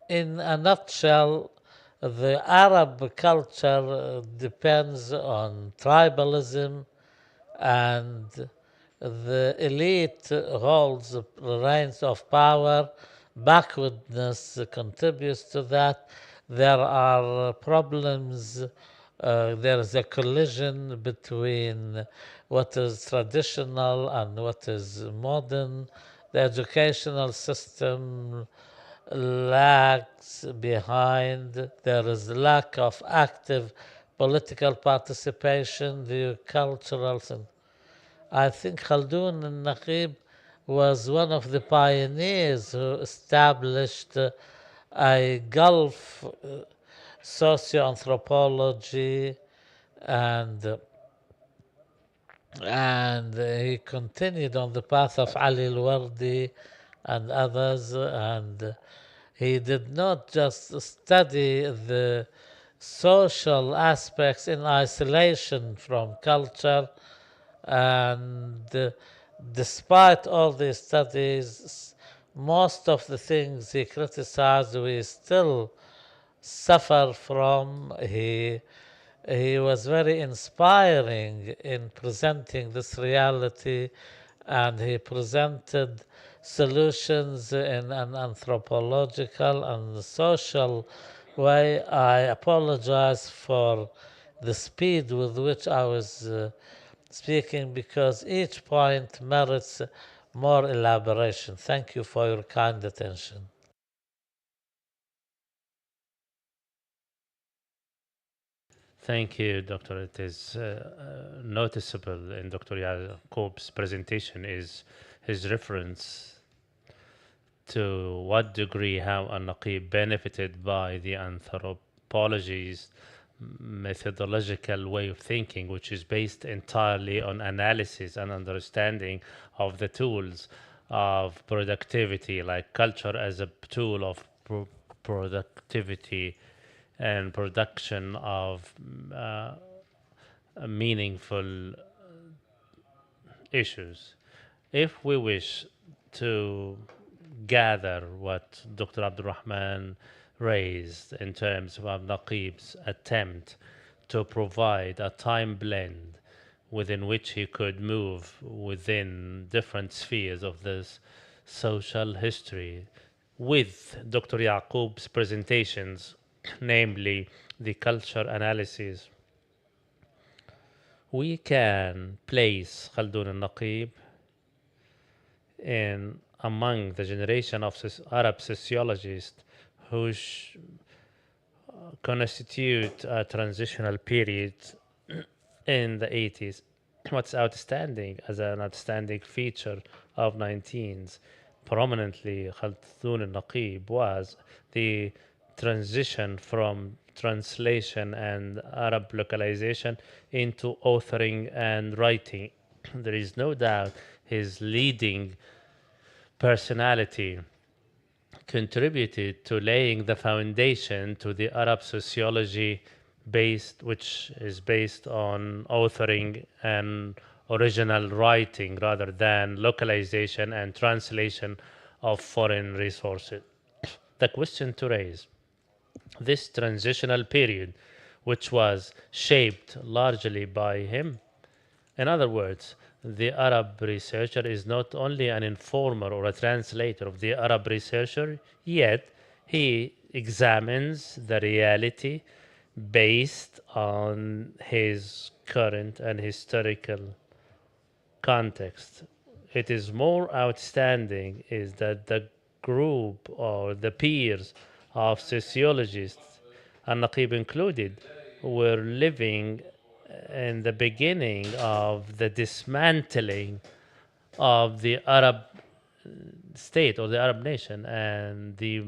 In a nutshell, the Arab culture depends on tribalism, and the elite holds the reins of power. Backwardness contributes to that. There are problems. There is a collision between what is traditional and what is modern. The educational system lags behind. There is lack of active political participation. The cultural I think Khaldun al-Naqeeb was one of the pioneers who established a Gulf socio-anthropology, and he continued on the path of Ali al-Wardi and others, and he did not just study the social aspects in isolation from culture, and despite all these studies, most of the things he criticized we still suffer from. He was very inspiring in presenting this reality, and he presented solutions in an anthropological and social way. I apologize for the speed with which I was speaking, because each point merits more elaboration. Thank you for your kind attention. Thank you, Doctor. It is noticeable in Dr. Yaqub's presentation is his reference to what degree how al-Naqeeb benefited by the anthropology's methodological way of thinking, which is based entirely on analysis and understanding of the tools of productivity, like culture as a tool of productivity and production of meaningful issues. If we wish to gather what Dr. Abdurrahman raised in terms of Naqeeb's attempt to provide a time blend within which he could move within different spheres of this social history with Dr. Yaqub's presentations, namely the culture analysis, we can place Khaldun al-Naqeeb in among the generation of Arab sociologists who constitute a transitional period in the 80s. What's outstanding as an outstanding feature of 19s, prominently Khaldun al-Naqeeb, was the transition from translation and Arab localization into authoring and writing. There is no doubt his leading personality contributed to laying the foundation to the Arab sociology which is based on authoring and original writing rather than localization and translation of foreign resources. The question to raise: this transitional period, which was shaped largely by him, in other words, the Arab researcher is not only an informer or a translator of the Arab researcher, yet he examines the reality based on his current and historical context. It is more outstanding is that the group or the peers of sociologists, and Naqib included, were living in the beginning of the dismantling of the Arab state or the Arab nation and the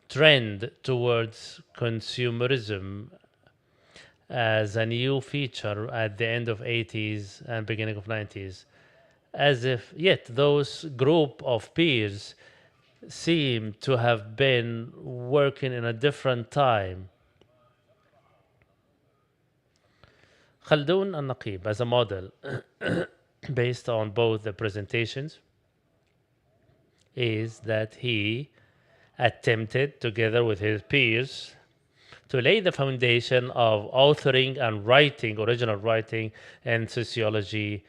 trend towards consumerism as a new feature at the end of 80s and beginning of 90s, as if yet those group of peers seem to have been working in a different time. Khaldun and Naqeeb as a model based on both the presentations is that he attempted together with his peers to lay the foundation of authoring and writing, original writing and sociology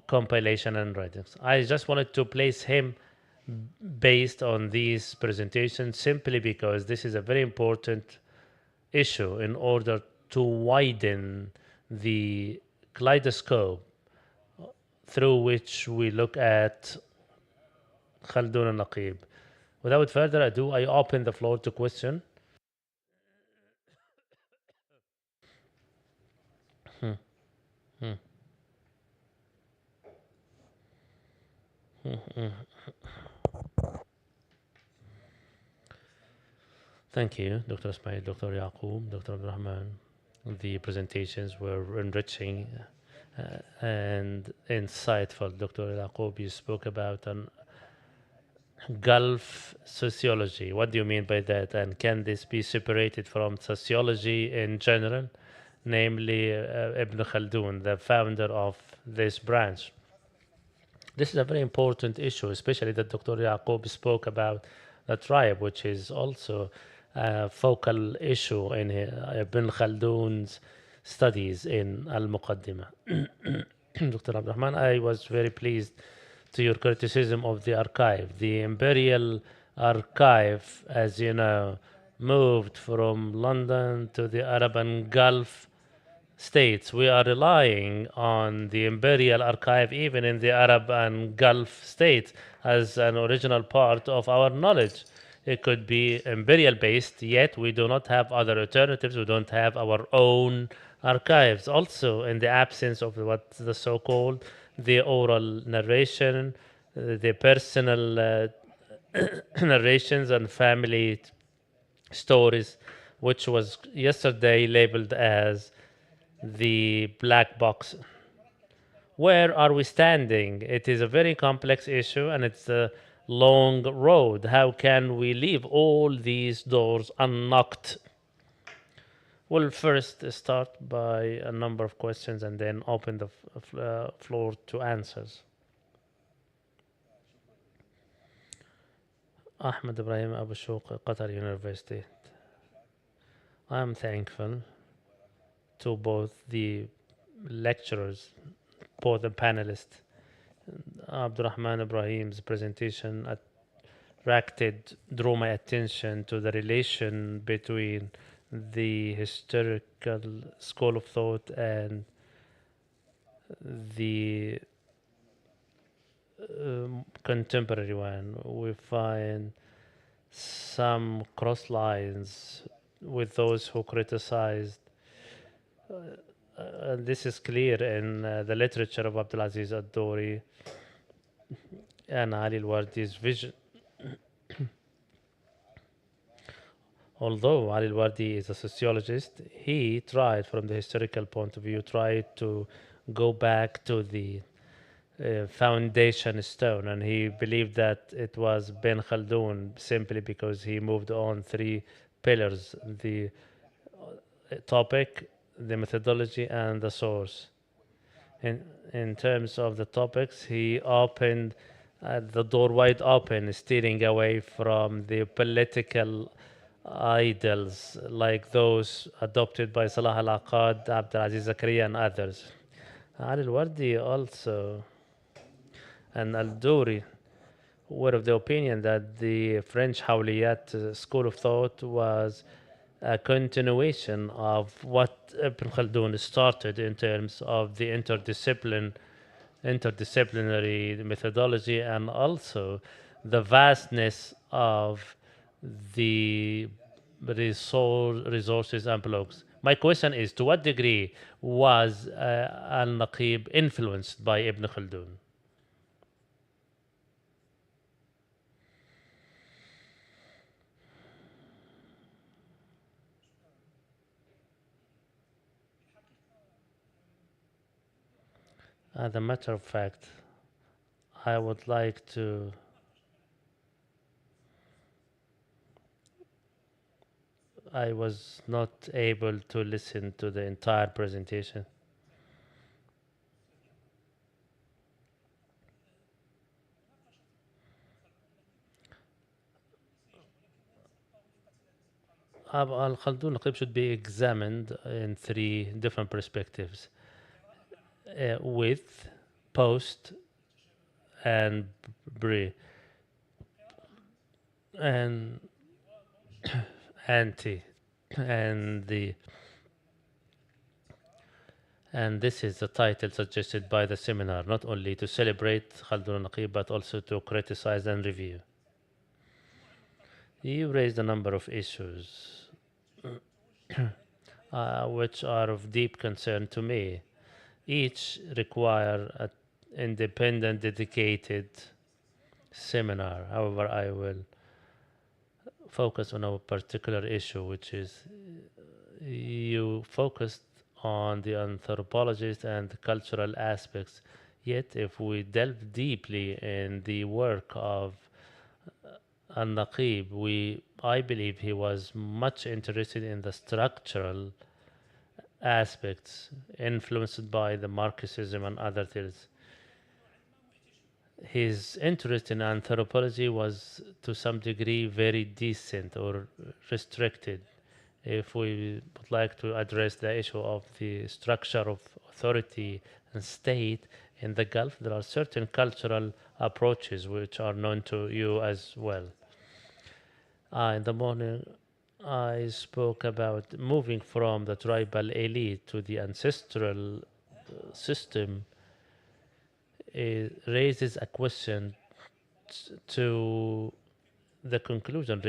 compilation and writings. I just wanted to place him based on these presentations simply because this is a very important issue in order to widen the kaleidoscope through which we look at Khaldun and Naqeeb. Without further ado, I open the floor to question. Thank you, Dr. Ismail, Dr. Yaqub, Dr. Abdurrahman. The presentations were enriching and insightful. Dr. Yaqub, you spoke about an Gulf sociology. What do you mean by that? And can this be separated from sociology in general, namely Ibn Khaldun, the founder of this branch? This is a very important issue, especially that Dr. Yaqub spoke about the tribe, which is also a focal issue in Ibn Khaldun's studies in Al-Muqaddimah. Dr. Abdurrahman, I was very pleased to your criticism of the archive. The Imperial Archive, as you know, moved from London to the Arab and Gulf states. We are relying on the Imperial Archive, even in the Arab and Gulf states, as an original part of our knowledge. It could be imperial based, yet we do not have other alternatives. We don't have our own archives. Also, in the absence of what the so called the oral narration, the personal narrations, and family stories, which was yesterday labeled as the black box. Where are we standing? It is a very complex issue and it's a long road. How can we leave all these doors unlocked? We'll first start by a number of questions and then open the floor to answers. Ahmed Ibrahim Abu Shouq, Qatar University. I am thankful to both the lecturers, both the panelists. Abdurrahman Ibrahim's presentation drew my attention to the relation between the historical school of thought and the contemporary one. We find some cross lines with those who criticized. This is clear in the literature of Abdulaziz Ad-Dori and Ali al-Wardi's vision. Although Ali al-Wardi is a sociologist, he tried, from the historical point of view, tried to go back to the foundation stone, and he believed that it was Ben Khaldun simply because he moved on three pillars: the topic, the methodology, and the source. In terms of the topics, he opened the door wide open, steering away from the political idols like those adopted by Salah al-Aqad, Abdulaziz Zakaria, and others. Ali al-Wardi also and Al-Duri were of the opinion that the French Hawliyat school of thought was a continuation of what Ibn Khaldun started in terms of the interdisciplinary methodology and also the vastness of the resources and blogs. My question is, to what degree was al-Naqeeb influenced by Ibn Khaldun? As a matter of fact, I would like to. I was not able to listen to the entire presentation. Al Khaldun Naqib should be examined in three different perspectives: with, post, and pre, and anti. And the and this is the title suggested by the seminar, not only to celebrate Khaldun Naqib but also to criticize and review. You raised a number of issues which are of deep concern to me. Each require an independent, dedicated seminar. However, I will focus on a particular issue, which is you focused on the anthropologist and the cultural aspects. Yet, if we delve deeply in the work of al-Naqib, I believe he was much interested in the structural aspects influenced by the Marxism and other theories. His interest in anthropology was to some degree very decent or restricted. If we would like to address the issue of the structure of authority and state in the Gulf, there are certain cultural approaches which are known to you as well. In the morning, I spoke about moving from the tribal elite to the ancestral system. It raises a question to the conclusion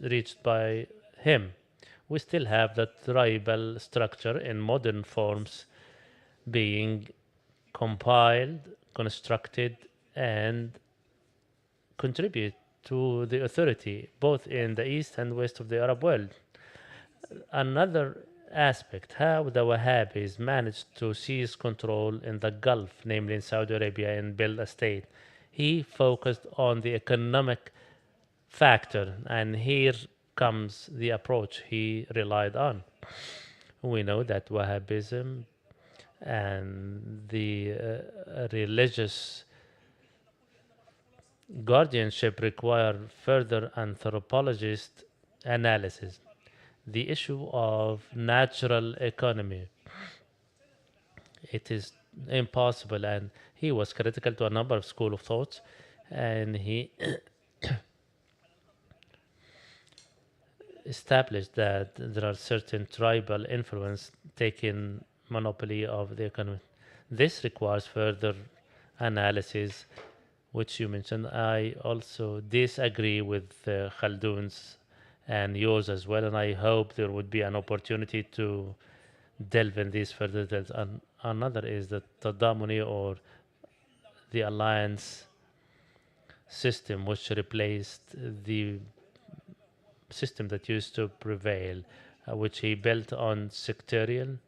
reached by him. We still have the tribal structure in modern forms being compiled, constructed, and contribute to the authority both in the east and west of the Arab world. Another aspect, how the Wahhabis managed to seize control in the Gulf, namely in Saudi Arabia, and build a state. He focused on the economic factor, and here comes the approach he relied on. We know that Wahhabism and the religious guardianship require further anthropologist analysis. The issue of natural economy, it is impossible, and he was critical to a number of school of thoughts, and he established that there are certain tribal influence taking monopoly of the economy. This requires further analysis, which you mentioned. I also disagree with Khaldun's and yours as well, and I hope there would be an opportunity to delve in these further details. And another is the Tadamuni, or the alliance system, which replaced the system that used to prevail, which he built on sectarian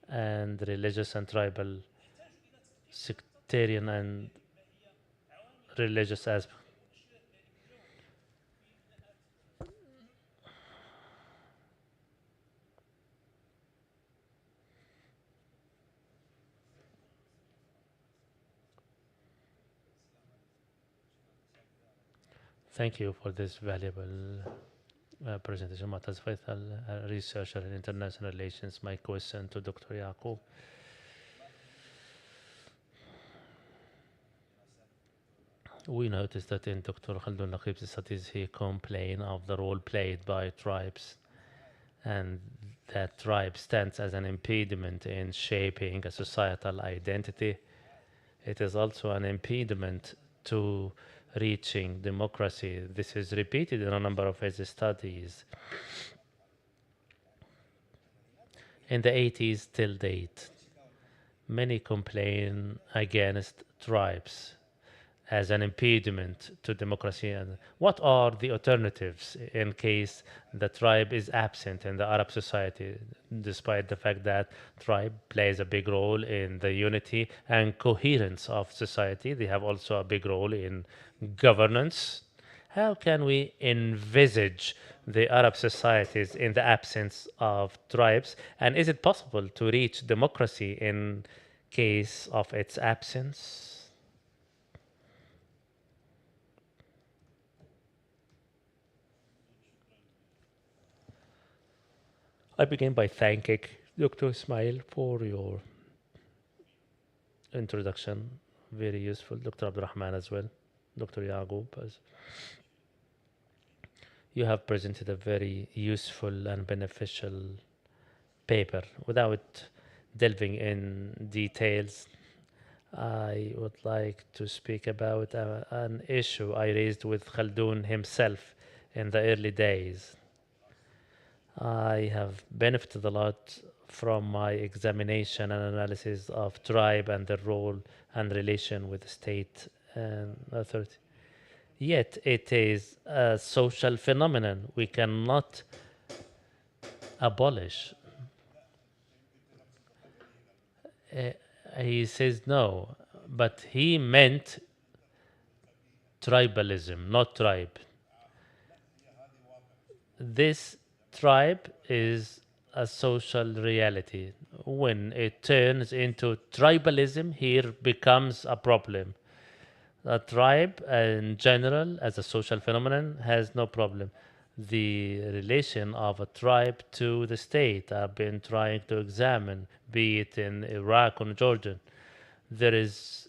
and religious and tribal, sectarian and religious aspect. Thank you for this valuable presentation. Mu'taz Faisal, a researcher in international relations. My question to Dr. Yaqub. We noticed that in Dr. Khaldun Naqib's studies, he complained of the role played by tribes, and that tribe stands as an impediment in shaping a societal identity. It is also an impediment to reaching democracy. This is repeated in a number of his studies. In the 80s till date, many complain against tribes as an impediment to democracy? And what are the alternatives in case the tribe is absent in the Arab society, despite the fact that tribe plays a big role in the unity and coherence of society? They have also a big role in governance. How can we envisage the Arab societies in the absence of tribes? And is it possible to reach democracy in case of its absence? I begin by thanking Dr. Ismail for your introduction. Very useful. Dr. Abdurrahman as well. Dr. Yaqub, as you have presented a very useful and beneficial paper. Without delving in details, I would like to speak about an issue I raised with Khaldun himself in the early days. I have benefited a lot from my examination and analysis of tribe and their role and relation with the state and authority. Yet it is a social phenomenon we cannot abolish. Uh, he says no, but he meant tribalism, not tribe. This tribe is a social reality. When it turns into tribalism, here becomes a problem. A tribe in general, as a social phenomenon, has no problem. The relation of a tribe to the state I've been trying to examine, be it in Iraq or Jordan. There is,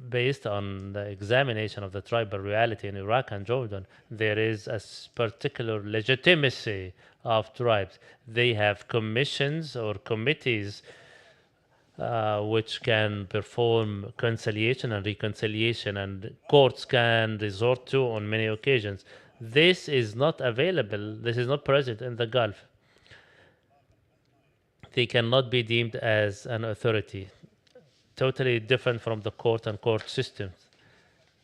based on the examination of the tribal reality in Iraq and Jordan, there is a particular legitimacy of tribes. They have commissions or committees which can perform conciliation and reconciliation, and courts can resort to on many occasions. This is not available, this is not present in the Gulf. They cannot be deemed as an authority, totally different from the court and court systems.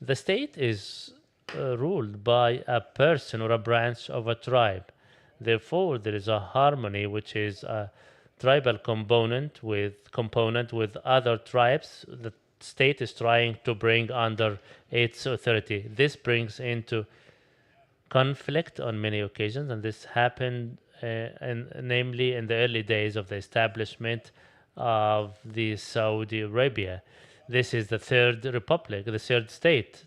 The state is ruled by a person or a branch of a tribe. Therefore, there is a harmony which is a tribal component with other tribes. The state is trying to bring under its authority. This brings into conflict on many occasions, and this happened, namely in the early days of the establishment of the Saudi Arabia. This is the third republic, the third state.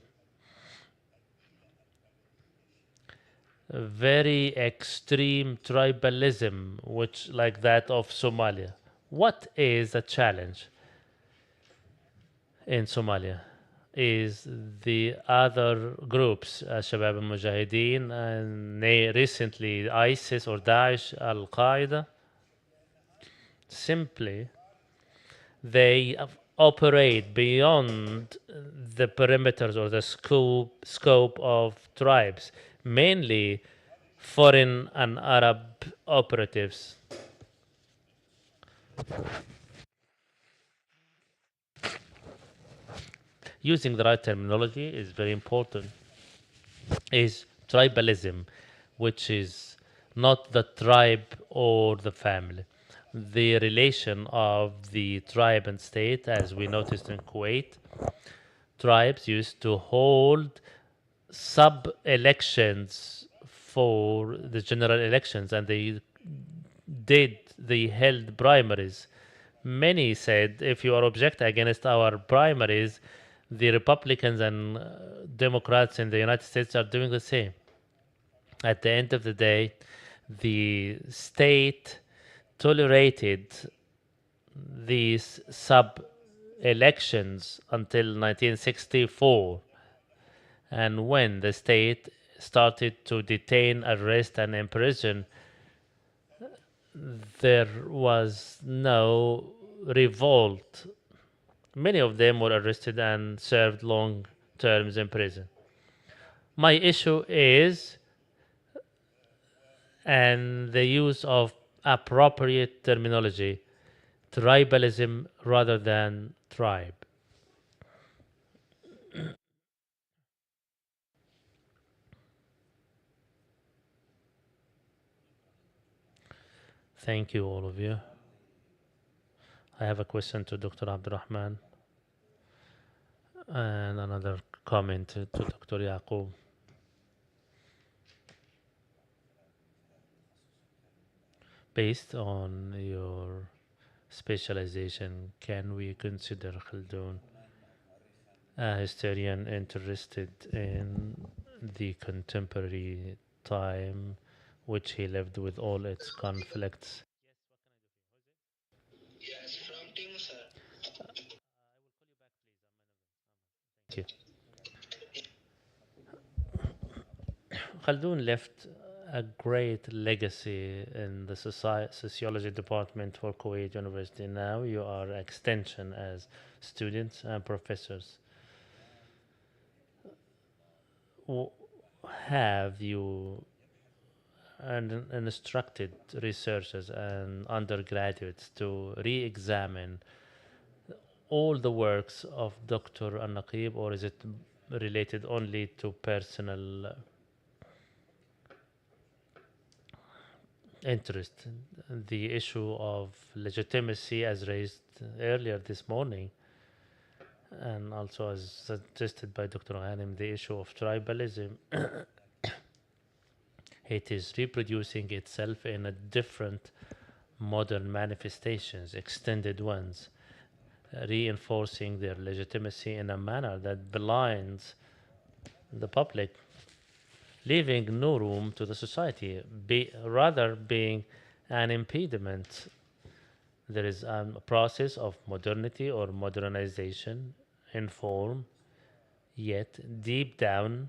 Very extreme tribalism, which like that of Somalia. What is a challenge in Somalia? Is the other groups, Shabab al-Mujahideen, and recently ISIS or Daesh, Al-Qaeda, simply they operate beyond the perimeters or the scope of tribes, mainly foreign and Arab operatives. Using the right terminology is very important. Is tribalism, which is not the tribe or the family. The relation of the tribe and state, as we noticed in Kuwait, tribes used to hold sub elections for the general elections, and they held primaries. Many said, if you are object against our primaries, the Republicans and Democrats in the United States are doing the same. At the end of the day, the state tolerated these sub elections until 1964. And when the state started to detain, arrest, and imprison, there was no revolt. Many of them were arrested and served long terms in prison. My issue is, and the use of appropriate terminology, tribalism rather than tribe. Thank you, all of you. I have a question to Dr. Abdurrahman and another comment to Dr. Yaqub. Based on your specialization, can we consider Khaldun a historian interested in the contemporary time which he lived with all its conflicts? Thank you. Khaldun left a great legacy in the sociology department for Kuwait University. Now you are extension as students and professors. W- Have you instructed researchers and undergraduates to re-examine all the works of Dr. al-Naqeeb, or is it related only to personal interest? The issue of legitimacy, as raised earlier this morning, and also as suggested by Dr. Ghanem, the issue of tribalism, it is reproducing itself in a different modern manifestations, extended ones, reinforcing their legitimacy in a manner that blinds the public, leaving no room to the society, rather being an impediment. There is a process of modernity or modernization in form, yet deep down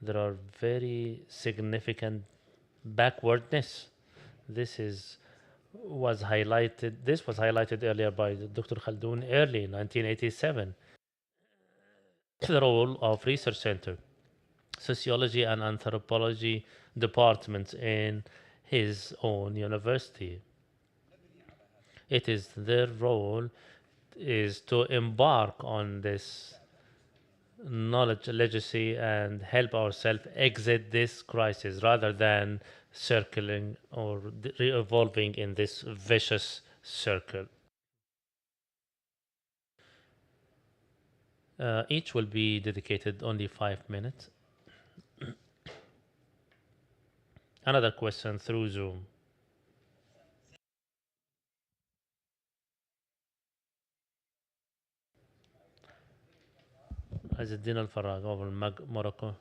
there are very significant backwardness. This is was highlighted. This was highlighted earlier by Dr. Khaldoon early in 1987. The role of research center, sociology and anthropology departments in his own university. It is their role is to embark on this knowledge legacy and help ourselves exit this crisis rather than circling or revolving in this vicious circle. Each will be dedicated only 5 minutes. Another question through Zoom. As Din Al Farag of Morocco,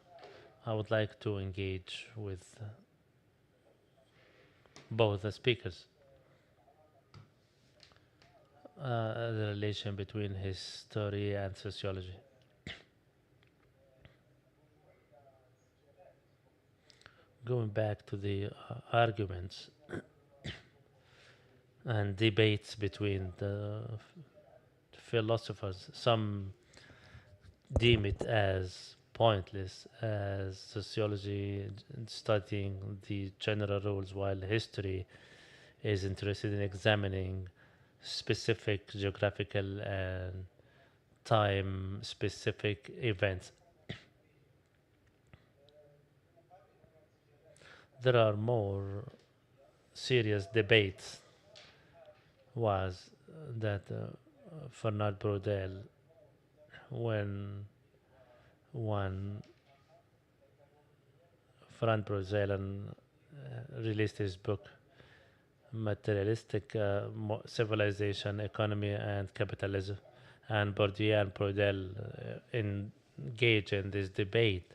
I would like to engage with both the speakers. The relation between history and sociology. Going back to the arguments and debates between the philosophers, some deem it as pointless, as sociology studying the general rules, while history is interested in examining specific geographical and time specific events. There are more serious debates was that Fernand Braudel, when one Fernand Braudel released his book Materialistic Civilization, Economy and Capitalism, and Bourdieu and Braudel engage in this debate,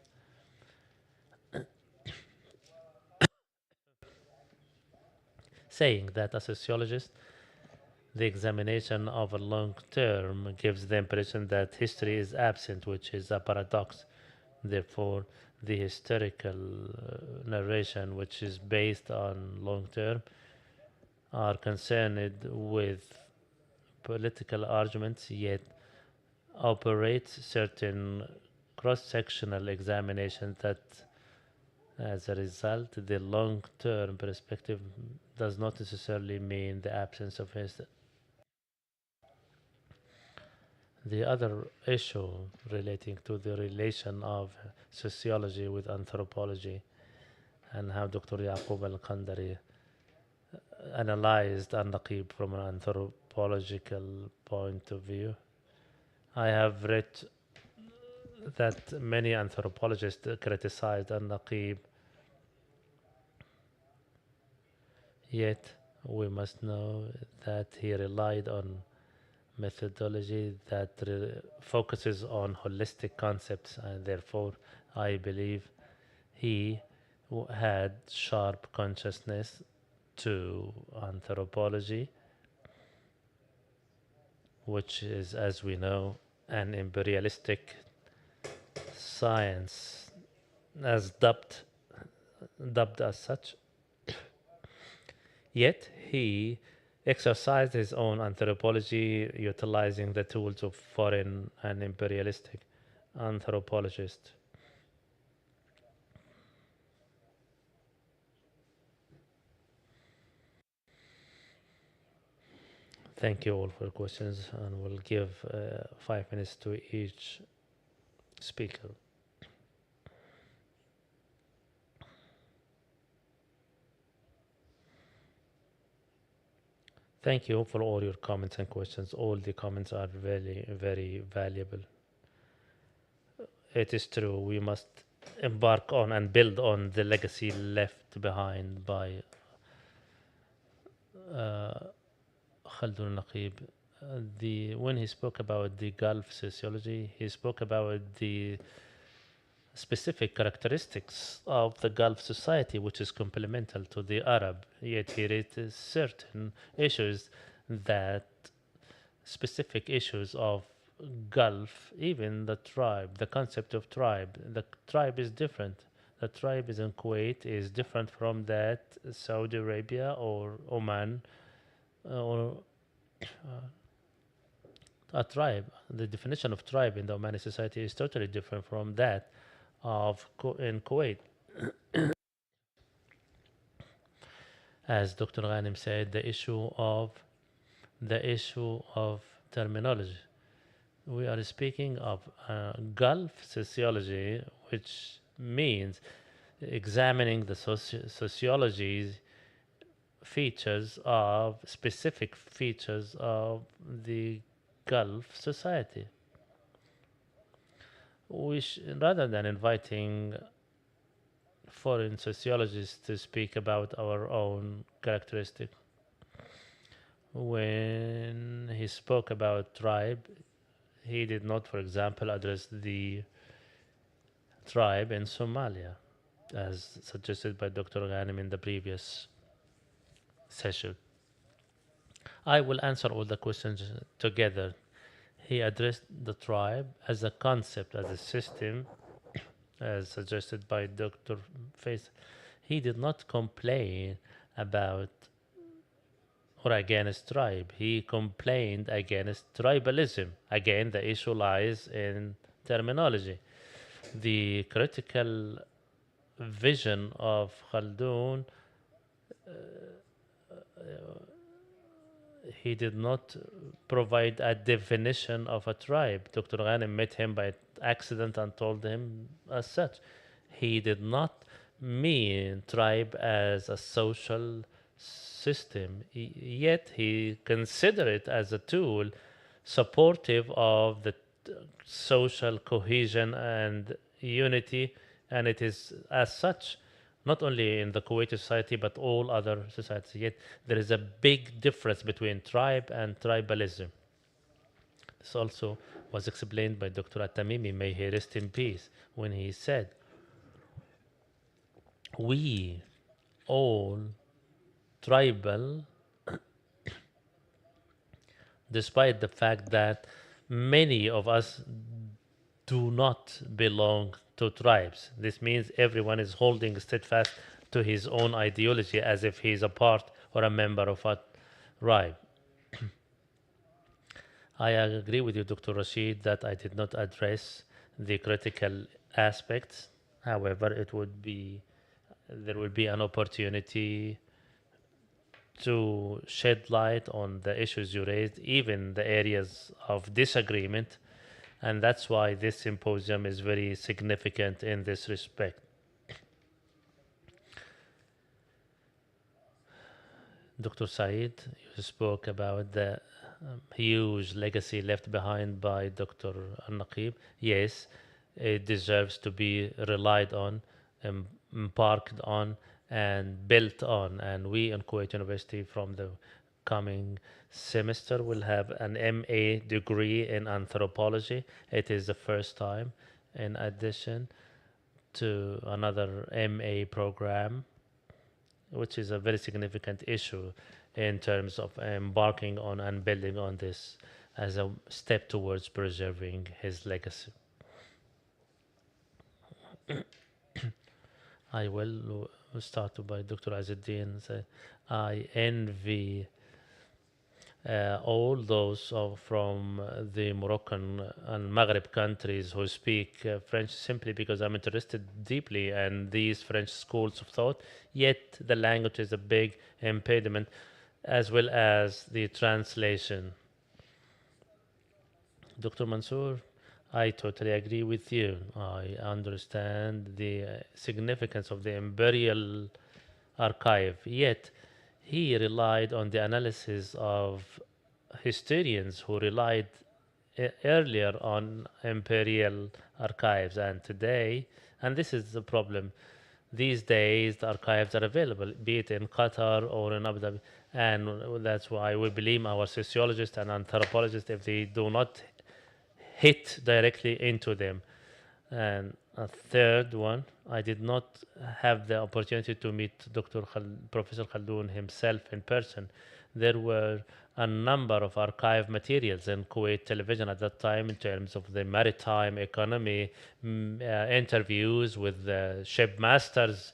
saying that a sociologist, the examination of a long term gives the impression that history is absent, which is a paradox. Therefore, the historical narration, which is based on long term, are concerned with political arguments, yet operates certain cross sectional examinations that, as a result, the long term perspective does not necessarily mean the absence of history. The other issue relating to the relation of sociology with anthropology and how Dr. Yaqub al Kandari analyzed al-Naqeeb from an anthropological point of view. I have read that many anthropologists criticized al-Naqeeb, yet we must know that he relied on methodology that focuses on holistic concepts, and therefore I believe he had sharp consciousness to anthropology, which is, as we know, an imperialistic science, as dubbed as such. Yet he exercised his own anthropology utilizing the tools of foreign and imperialistic anthropologists. Thank you all for questions, and we'll give 5 minutes to each speaker. Thank you for all your comments and questions. All the comments are very, very valuable. It is true, we must embark on and build on the legacy left behind by uh, Khaldun Naqib. When he spoke about the Gulf sociology, he spoke about the specific characteristics of the Gulf society, which is complemental to the Arab. Yet he raised certain issues that specific issues of Gulf, even the tribe, the concept of tribe. The tribe is different. The tribe is in Kuwait is different from that Saudi Arabia or Oman or a tribe. The definition of tribe in the Omani society is totally different from that of in Kuwait. As Dr. Ghanim said, the issue of terminology. We are speaking of Gulf sociology, which means examining the sociology features of specific features of the Gulf society. Rather than inviting foreign sociologists to speak about our own characteristic, when he spoke about tribe, he did not, for example, address the tribe in Somalia, as suggested by Dr. Ghanem in the previous session. I will answer all the questions together. He addressed the tribe as a concept, as a system, as suggested by Dr. Faisal. He did not complain about or against tribe. He complained against tribalism. Again, the issue lies in terminology. The critical vision of Khaldun, he did not provide a definition of a tribe. Dr. Ghanem met him by accident and told him as such. He did not mean tribe as a social system, yet he considered it as a tool supportive of the social cohesion and unity, and it is as such not only in the Kuwaiti society but all other societies. Yet there is a big difference between tribe and tribalism. This also was explained by Dr. At-Tamimi, may he rest in peace, when he said, we all tribal, despite the fact that many of us do not belong to tribes. This means everyone is holding steadfast to his own ideology as if he is a part or a member of a tribe. I agree with you, Dr. Rashid, that I did not address the critical aspects. However, there will be an opportunity to shed light on the issues you raised, even the areas of disagreement, and that's why this symposium is very significant in this respect. Dr. Said, you spoke about the huge legacy left behind by Dr. Al-Naqeeb. Yes, it deserves to be relied on, embarked on, and built on. And we in Kuwait University from the coming semester will have an MA degree in anthropology. It is the first time, in addition to another MA program, which is a very significant issue in terms of embarking on and building on this as a step towards preserving his legacy. I will start by Dr. Azuddin. Say, I envy all those from the Moroccan and Maghreb countries who speak French simply because I'm interested deeply in these French schools of thought. Yet the language is a big impediment, as well as the translation. Dr. Mansour, I totally agree with you. I understand the significance of the imperial archive, yet he relied on the analysis of historians who relied earlier on imperial archives, and today, and this is the problem, these days the archives are available, be it in Qatar or in Abu Dhabi, and that's why we believe our sociologists and anthropologists, if they do not hit directly into them. And a third one, I did not have the opportunity to meet Professor Khaldoon himself in person. There were a number of archive materials in Kuwait television at that time in terms of the maritime economy, interviews with ship masters,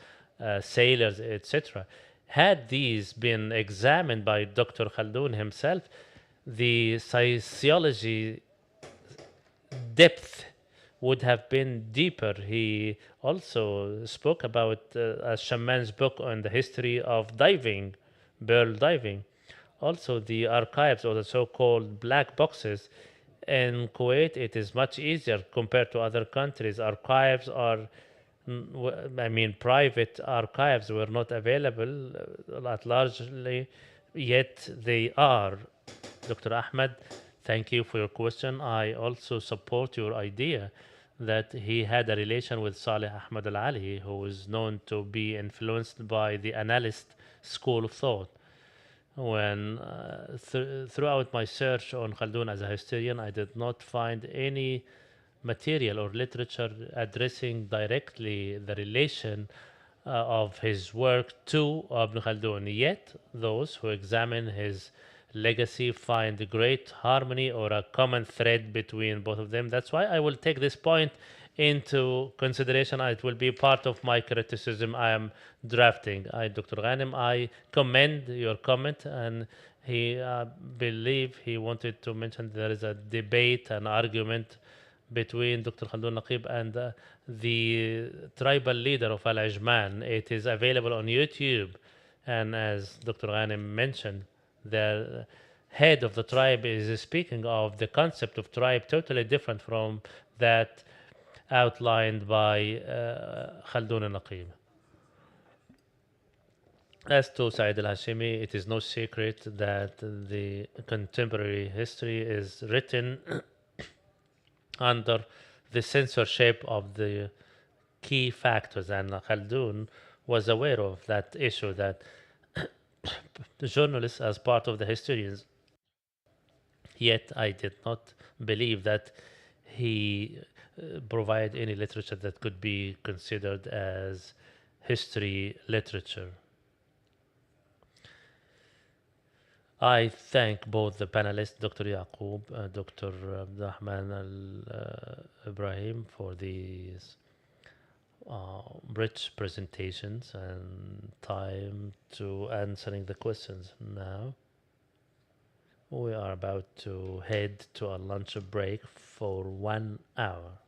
sailors, etc. Had these been examined by Dr. Khaldoon himself, the sociology depth would have been deeper. He also spoke about Shaman's book on the history of diving, pearl diving. Also, the archives or the so called black boxes in Kuwait, it is much easier compared to other countries. Archives are, I mean, private archives were not available at largely, yet they are. Dr. Ahmed, thank you for your question. I also support your idea that he had a relation with Saleh Ahmed Al Ali, who is known to be influenced by the analyst school of thought. When throughout my search on Khaldun as a historian, I did not find any material or literature addressing directly the relation of his work to Ibn Khaldun. Yet, those who examine his legacy find a great harmony or a common thread between both of them. That's why I will take this point into consideration. It will be part of my criticism I am drafting. Dr. Ghanem, I commend your comment, and he believe he wanted to mention there is a debate, an argument between Dr. Khaldun Naqeeb and the tribal leader of Al Ajman. It is available on YouTube, and as Dr. Ghanem mentioned, the head of the tribe is speaking of the concept of tribe totally different from that outlined by Khaldun Naqeeb. As to Said al-Hashimi, it is no secret that the contemporary history is written under the censorship of the key factors, and Khaldun was aware of that issue, that the journalists as part of the historians. Yet I did not believe that he provided any literature that could be considered as history literature. I thank both the panelists, Dr. Yaqub, Dr. Abdurrahman Al Ibrahim, for these rich presentations and time to answering the questions. Now we are about to head to a lunch break for 1 hour.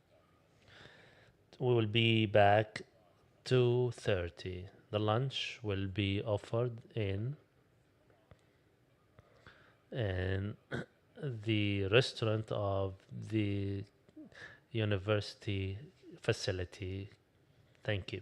We will be back 2:30. The lunch will be offered in the restaurant of the university facility. Thank you.